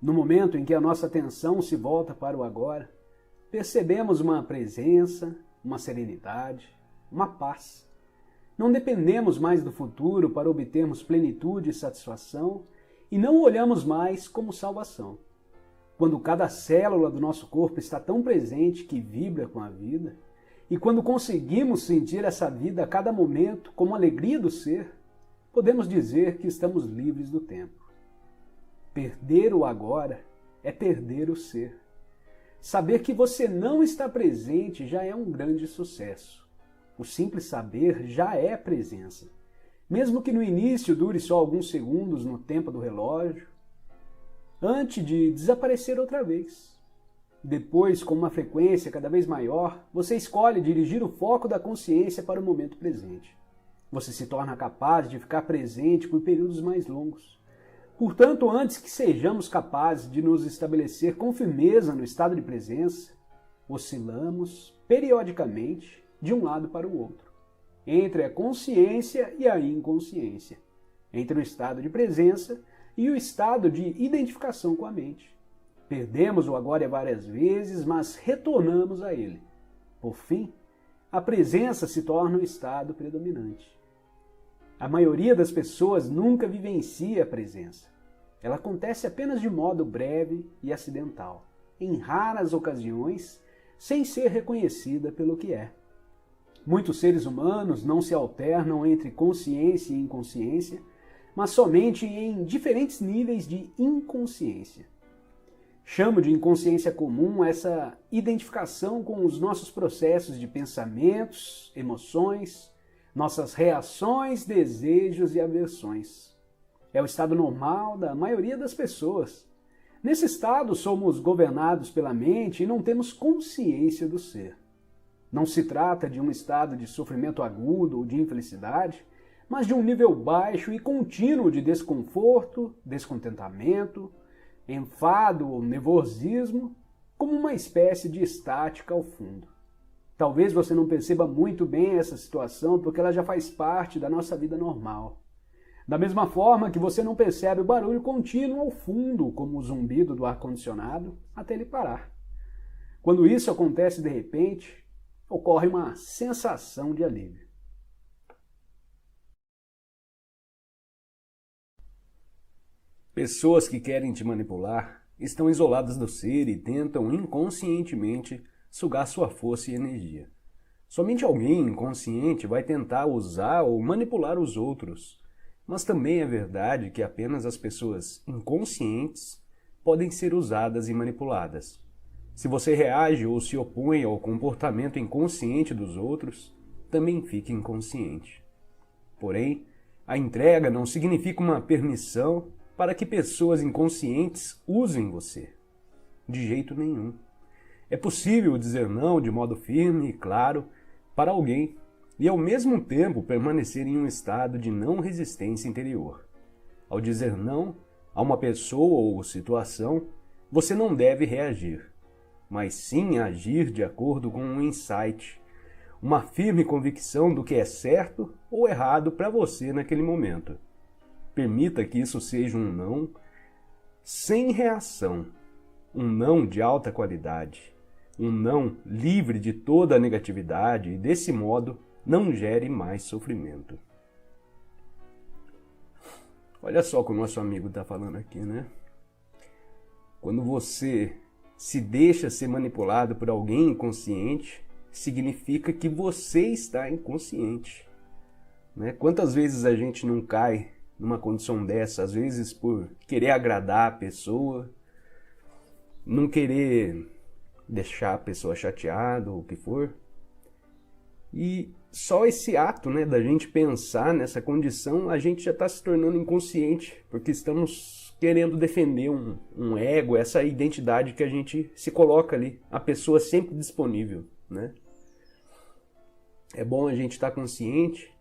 No momento em que a nossa atenção se volta para o agora, percebemos uma presença, uma serenidade, uma paz. Não dependemos mais do futuro para obtermos plenitude e satisfação e não o olhamos mais como salvação. Quando cada célula do nosso corpo está tão presente que vibra com a vida, e quando conseguimos sentir essa vida a cada momento como alegria do ser, podemos dizer que estamos livres do tempo. Perder o agora é perder o ser. Saber que você não está presente já é um grande sucesso. O simples saber já é presença. Mesmo que no início dure só alguns segundos no tempo do relógio, antes de desaparecer outra vez. Depois, com uma frequência cada vez maior, você escolhe dirigir o foco da consciência para o momento presente. Você se torna capaz de ficar presente por períodos mais longos. Portanto, antes que sejamos capazes de nos estabelecer com firmeza no estado de presença, oscilamos periodicamente de um lado para o outro, entre a consciência e a inconsciência, entre o estado de presença e o estado de identificação com a mente. Perdemos o agora várias vezes, mas retornamos a ele. Por fim, a presença se torna o estado predominante. A maioria das pessoas nunca vivencia a presença. Ela acontece apenas de modo breve e acidental, em raras ocasiões, sem ser reconhecida pelo que é. Muitos seres humanos não se alternam entre consciência e inconsciência, mas somente em diferentes níveis de inconsciência. Chamo de inconsciência comum essa identificação com os nossos processos de pensamentos, emoções, nossas reações, desejos e aversões. É o estado normal da maioria das pessoas, Nesse estado, somos governados pela mente e não temos consciência do ser. Não se trata de um estado de sofrimento agudo ou de infelicidade, mas de um nível baixo e contínuo de desconforto, descontentamento, enfado ou nervosismo, como uma espécie de estática ao fundo. Talvez você não perceba muito bem essa situação porque ela já faz parte da nossa vida normal. Da mesma forma que você não percebe o barulho contínuo ao fundo, como o zumbido do ar-condicionado, até ele parar. Quando isso acontece de repente, ocorre uma sensação de alívio. Pessoas que querem te manipular estão isoladas do ser e tentam inconscientemente sugar sua força e energia. Somente alguém inconsciente vai tentar usar ou manipular os outros, mas também é verdade que apenas as pessoas inconscientes podem ser usadas e manipuladas. Se você reage ou se opõe ao comportamento inconsciente dos outros, também fique inconsciente. Porém, a entrega não significa uma permissão para que pessoas inconscientes usem você. De jeito nenhum. É possível dizer não de modo firme e claro para alguém e ao mesmo tempo permanecer em um estado de não resistência interior. Ao dizer não a uma pessoa ou situação, você não deve reagir, mas sim agir de acordo com um insight, uma firme convicção do que é certo ou errado para você naquele momento. Permita que isso seja um não sem reação, um não de alta qualidade, um não livre de toda a negatividade e, desse modo, não gere mais sofrimento. Olha só o que o nosso amigo está falando aqui, né? Quando você se deixa ser manipulado por alguém inconsciente, significa que você está inconsciente, né? Quantas vezes a gente não cai numa condição dessa, às vezes por querer agradar a pessoa, não querer deixar a pessoa chateada ou o que for. E só esse ato, né, da gente pensar nessa condição, a gente já está se tornando inconsciente, porque estamos querendo defender um ego, essa identidade que a gente se coloca ali, a pessoa sempre disponível, né? É bom a gente estar consciente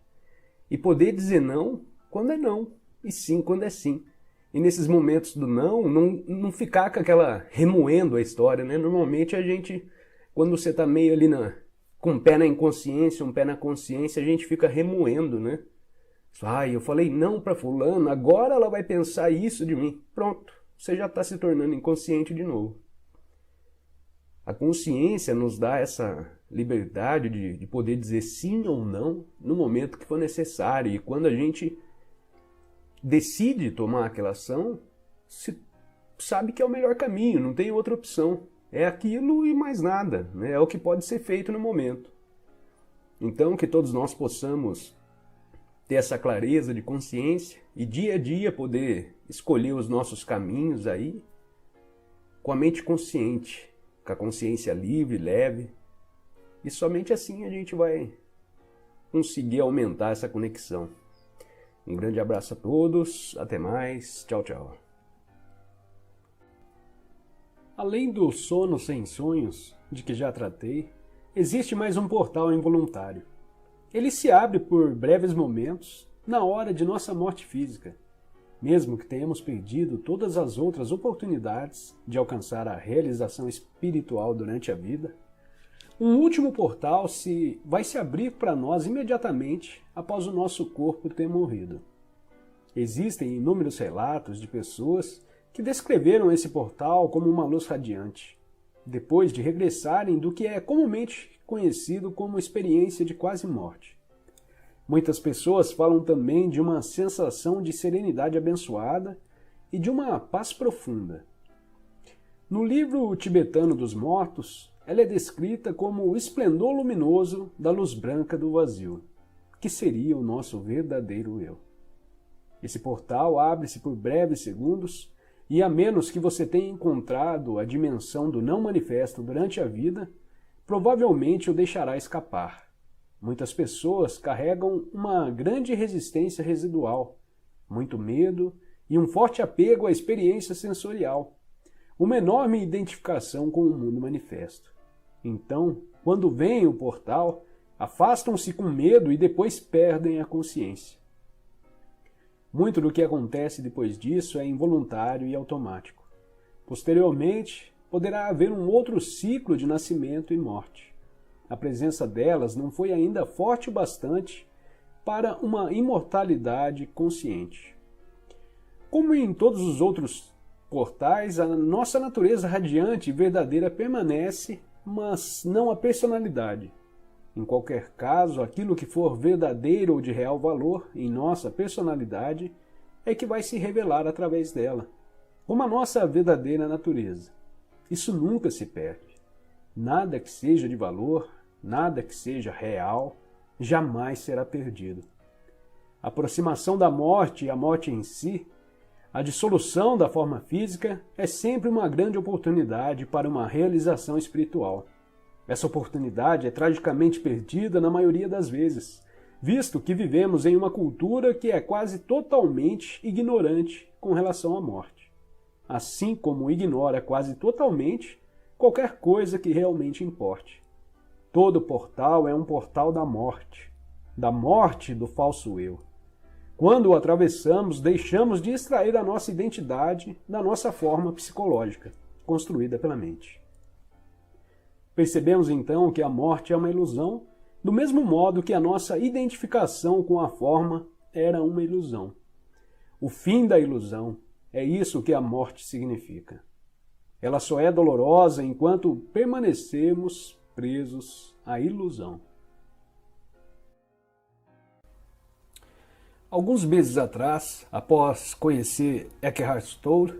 e poder dizer não quando é não, e sim quando é sim. E nesses momentos do não ficar com aquela remoendo a história, né? Normalmente a gente, quando você tá meio ali com um pé na inconsciência, um pé na consciência, a gente fica remoendo, né? Eu falei não para fulano, agora ela vai pensar isso de mim. Pronto, você já está se tornando inconsciente de novo. A consciência nos dá essa liberdade de poder dizer sim ou não no momento que for necessário. E quando a gente decide tomar aquela ação, se sabe que é o melhor caminho, não tem outra opção. É aquilo e mais nada, né? É o que pode ser feito no momento. Então, que todos nós possamos ter essa clareza de consciência e dia a dia poder escolher os nossos caminhos aí com a mente consciente, com a consciência livre, leve. E somente assim a gente vai conseguir aumentar essa conexão. Um grande abraço a todos, até mais, tchau, tchau. Além do sono sem sonhos, de que já tratei, existe mais um portal involuntário. Ele se abre por breves momentos na hora de nossa morte física. Mesmo que tenhamos perdido todas as outras oportunidades de alcançar a realização espiritual durante a vida, um último portal vai se abrir para nós imediatamente após o nosso corpo ter morrido. Existem inúmeros relatos de pessoas que descreveram esse portal como uma luz radiante, depois de regressarem do que é comumente conhecido como experiência de quase morte. Muitas pessoas falam também de uma sensação de serenidade abençoada e de uma paz profunda. No livro tibetano dos mortos, ela é descrita como o esplendor luminoso da luz branca do vazio, que seria o nosso verdadeiro eu. Esse portal abre-se por breves segundos e, a menos que você tenha encontrado a dimensão do não manifesto durante a vida, provavelmente o deixará escapar. Muitas pessoas carregam uma grande resistência residual, muito medo e um forte apego à experiência sensorial. uma enorme identificação com o mundo manifesto. Então, quando veem o portal, afastam-se com medo e depois perdem a consciência. Muito do que acontece depois disso é involuntário e automático. Posteriormente, poderá haver um outro ciclo de nascimento e morte. A presença delas não foi ainda forte o bastante para uma imortalidade consciente. Como em todos os outros portais, a nossa natureza radiante e verdadeira permanece, mas não a personalidade. Em qualquer caso, aquilo que for verdadeiro ou de real valor em nossa personalidade é que vai se revelar através dela, como a nossa verdadeira natureza. Isso nunca se perde. Nada que seja de valor, nada que seja real, jamais será perdido. A aproximação da morte e a morte em si, a dissolução da forma física, é sempre uma grande oportunidade para uma realização espiritual. Essa oportunidade é tragicamente perdida na maioria das vezes, visto que vivemos em uma cultura que é quase totalmente ignorante com relação à morte, assim como ignora quase totalmente qualquer coisa que realmente importe. Todo portal é um portal da morte do falso eu. Quando o atravessamos, deixamos de extrair a nossa identidade da nossa forma psicológica, construída pela mente. Percebemos então que a morte é uma ilusão, do mesmo modo que a nossa identificação com a forma era uma ilusão. O fim da ilusão é isso que a morte significa. Ela só é dolorosa enquanto permanecemos presos à ilusão. Alguns meses atrás, após conhecer Eckhart Tolle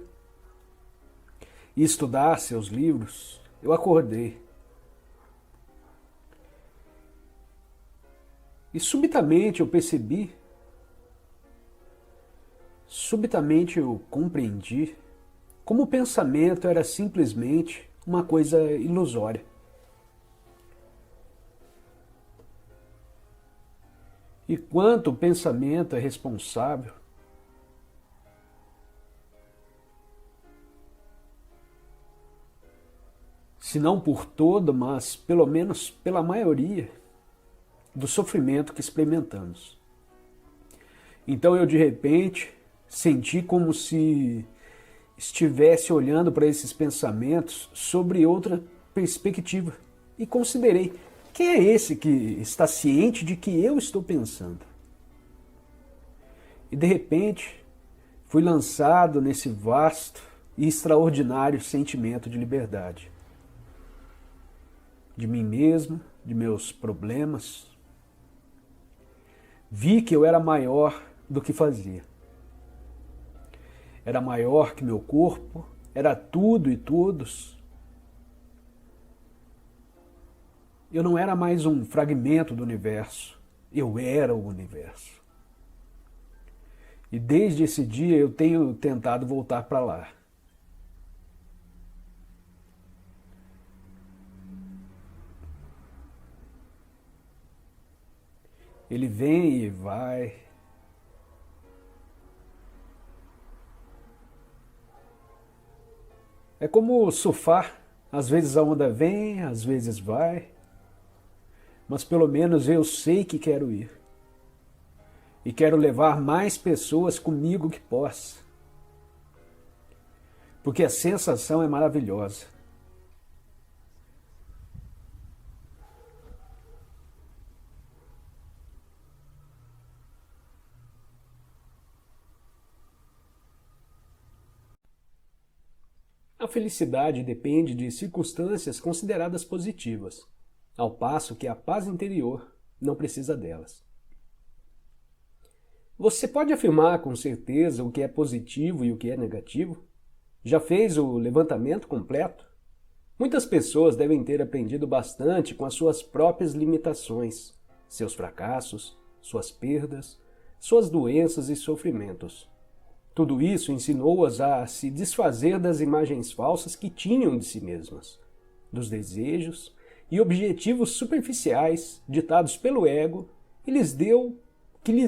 e estudar seus livros, eu acordei. E subitamente eu percebi, subitamente eu compreendi como o pensamento era simplesmente uma coisa ilusória. E quanto o pensamento é responsável se não por todo, mas pelo menos pela maioria do sofrimento que experimentamos. Então eu de repente senti como se estivesse olhando para esses pensamentos sobre outra perspectiva e considerei: quem é esse que está ciente de que eu estou pensando? E de repente fui lançado nesse vasto e extraordinário sentimento de liberdade. De mim mesmo, de meus problemas. Vi que eu era maior do que fazia. Era maior que meu corpo, era tudo e todos. Eu não era mais um fragmento do universo, eu era o universo. E desde esse dia eu tenho tentado voltar para lá. Ele vem e vai. É como surfar. Às vezes a onda vem, às vezes vai. Mas pelo menos eu sei que quero ir. E quero levar mais pessoas comigo que possa. Porque a sensação é maravilhosa. A felicidade depende de circunstâncias consideradas positivas, ao passo que a paz interior não precisa delas. Você pode afirmar com certeza o que é positivo e o que é negativo? Já fez o levantamento completo? Muitas pessoas devem ter aprendido bastante com as suas próprias limitações, seus fracassos, suas perdas, suas doenças e sofrimentos. Tudo isso ensinou-as a se desfazer das imagens falsas que tinham de si mesmas, dos desejos e objetivos superficiais ditados pelo ego que lhes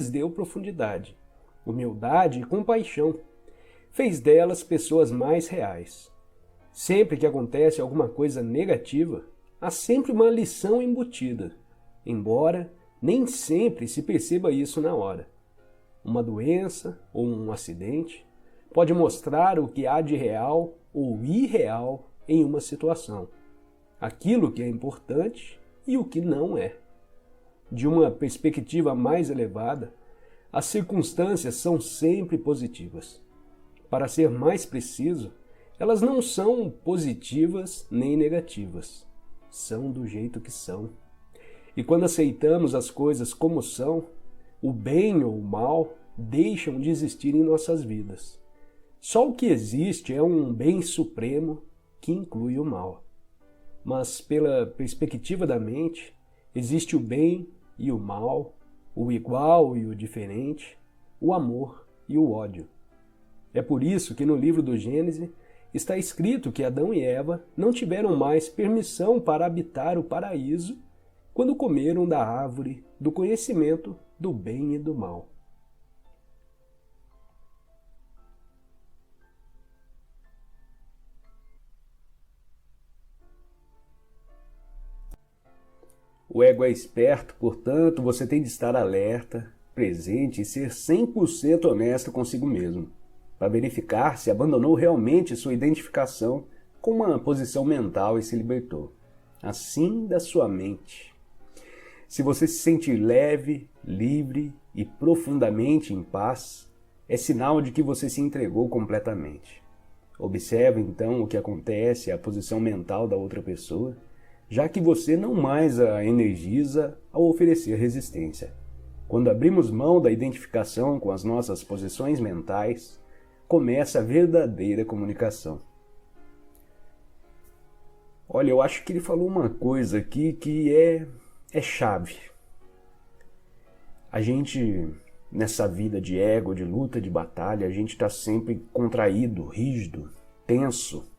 deu profundidade, humildade e compaixão. Fez delas pessoas mais reais. Sempre que acontece alguma coisa negativa, há sempre uma lição embutida, embora nem sempre se perceba isso na hora. Uma doença ou um acidente pode mostrar o que há de real ou irreal em uma situação, aquilo que é importante e o que não é. De uma perspectiva mais elevada, as circunstâncias são sempre positivas. Para ser mais preciso, elas não são positivas nem negativas, são do jeito que são. E quando aceitamos as coisas como são, o bem ou o mal deixam de existir em nossas vidas. Só o que existe é um bem supremo que inclui o mal. Mas pela perspectiva da mente, existe o bem e o mal, o igual e o diferente, o amor e o ódio. É por isso que no livro do Gênesis está escrito que Adão e Eva não tiveram mais permissão para habitar o paraíso quando comeram da árvore do conhecimento do bem e do mal. O ego é esperto, portanto, você tem de estar alerta, presente e ser 100% honesto consigo mesmo, para verificar se abandonou realmente sua identificação com uma posição mental e se libertou. Assim da sua mente. Se você se sentir leve, livre e profundamente em paz, é sinal de que você se entregou completamente. Observe então o que acontece à posição mental da outra pessoa, já que você não mais a energiza ao oferecer resistência. Quando abrimos mão da identificação com as nossas posições mentais, começa a verdadeira comunicação. Olha, eu acho que ele falou uma coisa aqui que é chave. A gente, nessa vida de ego, de luta, de batalha, a gente está sempre contraído, rígido, tenso.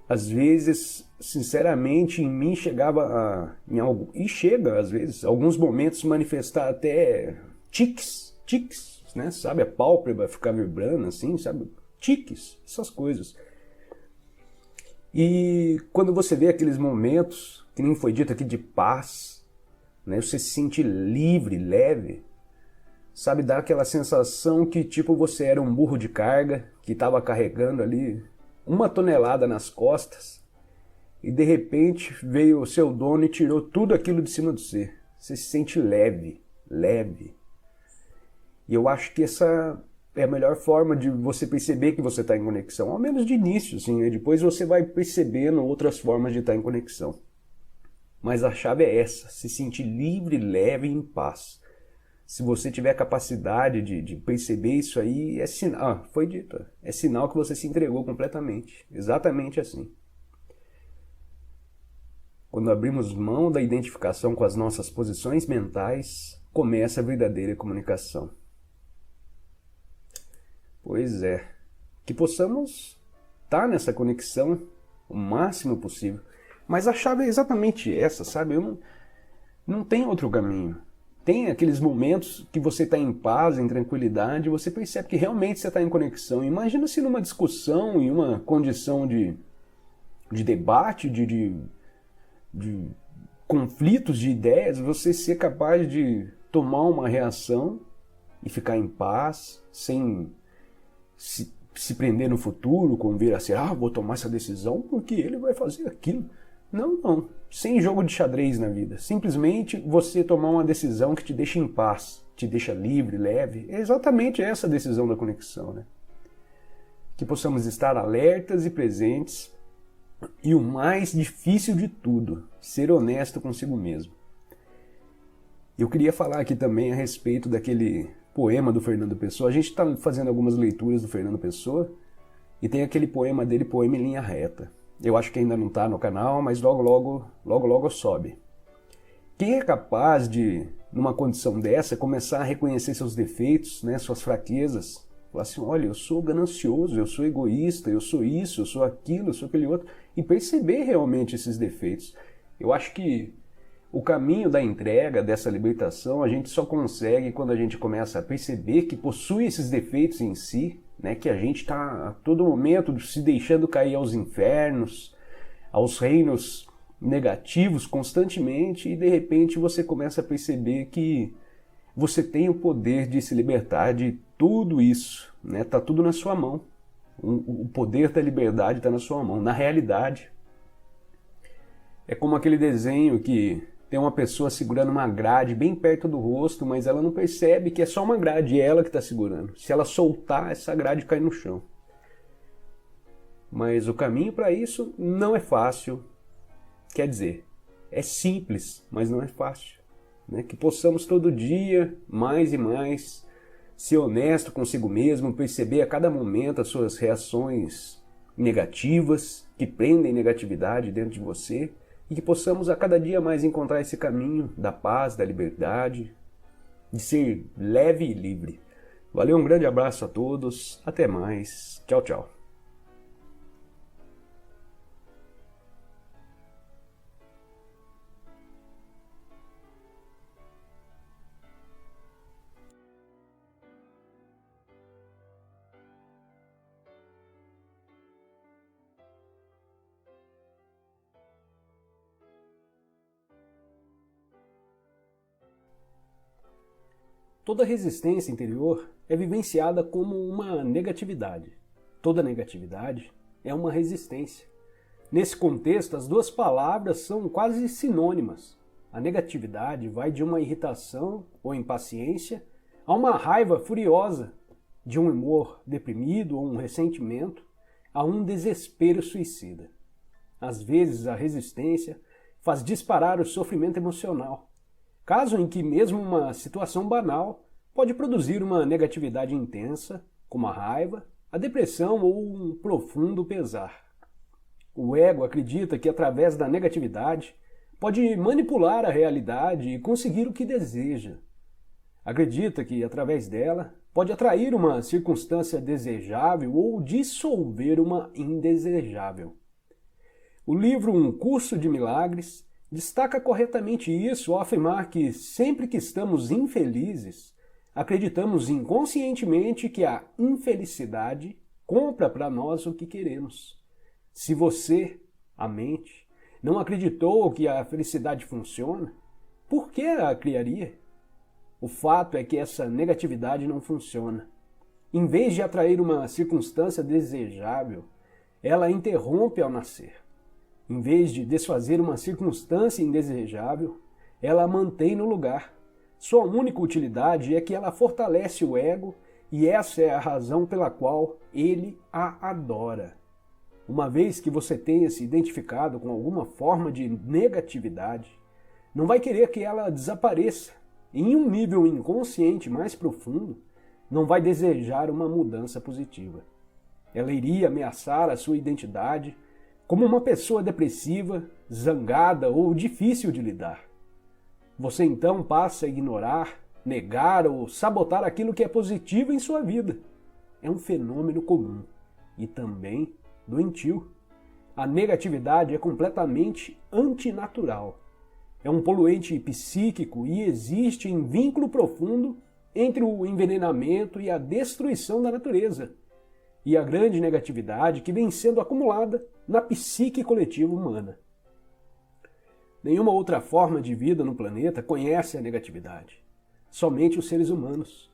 Às vezes, sinceramente, em mim chegava e chega às vezes, alguns momentos manifestar até tiques, né? Sabe, a pálpebra ficar vibrando assim, sabe, tiques, essas coisas. E quando você vê aqueles momentos, que nem foi dito aqui, de paz, né? Você se sente livre, leve, sabe, dá aquela sensação que tipo você era um burro de carga, que estava carregando ali 1 tonelada nas costas, e de repente veio o seu dono e tirou tudo aquilo de cima de você. Você se sente leve, leve. E eu acho que essa é a melhor forma de você perceber que você está em conexão, ao menos de início, assim, né? Depois você vai percebendo outras formas de estar em conexão. Mas a chave é essa, se sentir livre, leve e em paz. Se você tiver capacidade de perceber isso aí, é sinal, foi dito, é sinal que você se entregou completamente, exatamente assim. Quando abrimos mão da identificação com as nossas posições mentais, começa a verdadeira comunicação. Pois é, que possamos estar nessa conexão o máximo possível. Mas a chave é exatamente essa, sabe? Não tem outro caminho. Tem aqueles momentos que você está em paz, em tranquilidade, e você percebe que realmente você está em conexão. Imagina se numa discussão, em uma condição de debate, de conflitos de ideias, você ser capaz de tomar uma reação e ficar em paz, sem se prender no futuro, com vir a ser, vou tomar essa decisão porque ele vai fazer aquilo. Não. Sem jogo de xadrez na vida. Simplesmente você tomar uma decisão que te deixa em paz, te deixa livre, leve. É exatamente essa a decisão da conexão, né? Que possamos estar alertas e presentes. E o mais difícil de tudo, ser honesto consigo mesmo. Eu queria falar aqui também a respeito daquele poema do Fernando Pessoa. A gente está fazendo algumas leituras do Fernando Pessoa e tem aquele poema dele, Poema em Linha Reta. Eu acho que ainda não está no canal, mas logo sobe. Quem é capaz de, numa condição dessa, começar a reconhecer seus defeitos, né, suas fraquezas, falar assim, olha, eu sou ganancioso, eu sou egoísta, eu sou isso, eu sou aquilo, eu sou aquele outro, e perceber realmente esses defeitos. Eu acho que o caminho da entrega, dessa libertação, a gente só consegue quando a gente começa a perceber que possui esses defeitos em si, né, que a gente está a todo momento se deixando cair aos infernos, aos reinos negativos constantemente, e de repente você começa a perceber que você tem o poder de se libertar de tudo isso, né? Tá tudo na sua mão. O poder da liberdade está na sua mão. Na realidade, é como aquele desenho que tem uma pessoa segurando uma grade bem perto do rosto, mas ela não percebe que é só uma grade, é ela que está segurando. Se ela soltar, essa grade cai no chão. Mas o caminho para isso não é fácil. Quer dizer, é simples, mas não é fácil. Né? Que possamos todo dia, mais e mais, ser honesto consigo mesmo, perceber a cada momento as suas reações negativas, que prendem negatividade dentro de você, e que possamos a cada dia mais encontrar esse caminho da paz, da liberdade, de ser leve e livre. Valeu, um grande abraço a todos, até mais, tchau, tchau. Toda resistência interior é vivenciada como uma negatividade. Toda negatividade é uma resistência. Nesse contexto, as duas palavras são quase sinônimas. A negatividade vai de uma irritação ou impaciência a uma raiva furiosa, de um humor deprimido ou um ressentimento a um desespero suicida. Às vezes, a resistência faz disparar o sofrimento emocional, caso em que mesmo uma situação banal pode produzir uma negatividade intensa, como a raiva, a depressão ou um profundo pesar. O ego acredita que através da negatividade pode manipular a realidade e conseguir o que deseja. Acredita que através dela pode atrair uma circunstância desejável ou dissolver uma indesejável. O livro Um Curso de Milagres destaca corretamente isso ao afirmar que sempre que estamos infelizes, acreditamos inconscientemente que a infelicidade compra para nós o que queremos. Se você, a mente, não acreditou que a felicidade funciona, por que a criaria? O fato é que essa negatividade não funciona. Em vez de atrair uma circunstância desejável, ela interrompe ao nascer. Em vez de desfazer uma circunstância indesejável, ela a mantém no lugar. Sua única utilidade é que ela fortalece o ego e essa é a razão pela qual ele a adora. Uma vez que você tenha se identificado com alguma forma de negatividade, não vai querer que ela desapareça. Em um nível inconsciente mais profundo, não vai desejar uma mudança positiva. Ela iria ameaçar a sua identidade como uma pessoa depressiva, zangada ou difícil de lidar. Você então passa a ignorar, negar ou sabotar aquilo que é positivo em sua vida. É um fenômeno comum e também doentio. A negatividade é completamente antinatural. É um poluente psíquico e existe em vínculo profundo entre o envenenamento e a destruição da natureza, e a grande negatividade que vem sendo acumulada na psique coletiva humana. Nenhuma outra forma de vida no planeta conhece a negatividade. Somente os seres humanos.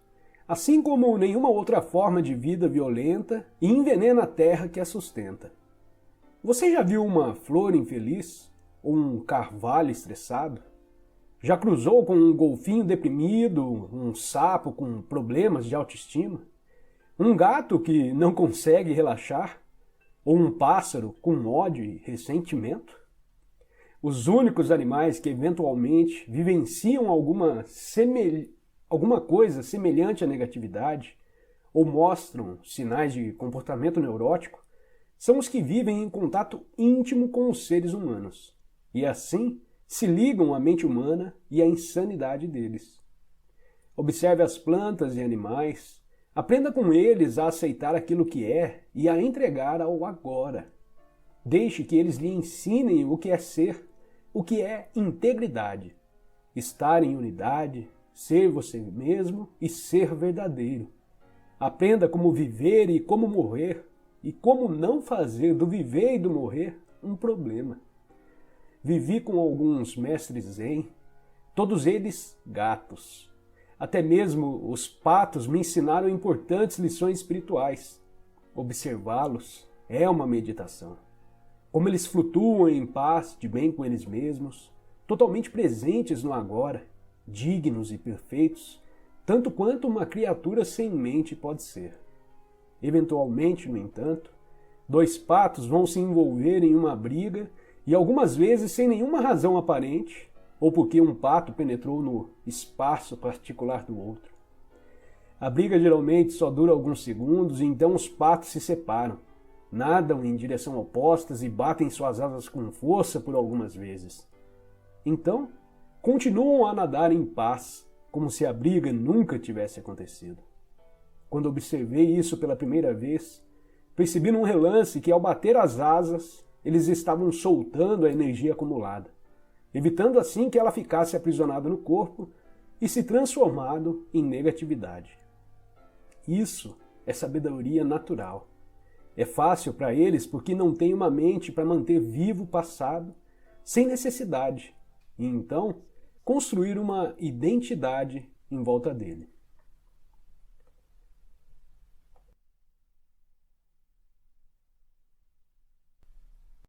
Assim como nenhuma outra forma de vida violenta e envenena a terra que a sustenta. Você já viu uma flor infeliz? Ou um carvalho estressado? Já cruzou com um golfinho deprimido, um sapo com problemas de autoestima? Um gato que não consegue relaxar? Ou um pássaro com ódio e ressentimento? Os únicos animais que eventualmente vivenciam alguma coisa semelhante à negatividade ou mostram sinais de comportamento neurótico são os que vivem em contato íntimo com os seres humanos e assim se ligam à mente humana e à insanidade deles. Observe as plantas e animais, aprenda com eles a aceitar aquilo que é e a entregar ao agora. Deixe que eles lhe ensinem o que é ser, o que é integridade, estar em unidade, ser você mesmo e ser verdadeiro. Aprenda como viver e como morrer, e como não fazer do viver e do morrer um problema. Vivi com alguns mestres zen, todos eles gatos. Até mesmo os patos me ensinaram importantes lições espirituais. Observá-los é uma meditação. Como eles flutuam em paz, de bem com eles mesmos, totalmente presentes no agora, dignos e perfeitos, tanto quanto uma criatura sem mente pode ser. Eventualmente, no entanto, dois patos vão se envolver em uma briga e algumas vezes sem nenhuma razão aparente, ou porque um pato penetrou no espaço particular do outro. A briga geralmente só dura alguns segundos e então os patos se separam, nadam em direção opostas e batem suas asas com força por algumas vezes. Então, continuam a nadar em paz, como se a briga nunca tivesse acontecido. Quando observei isso pela primeira vez, percebi num relance que ao bater as asas, eles estavam soltando a energia acumulada, evitando assim que ela ficasse aprisionada no corpo e se transformado em negatividade. Isso é sabedoria natural. É fácil para eles porque não têm uma mente para manter vivo o passado sem necessidade e então construir uma identidade em volta dele.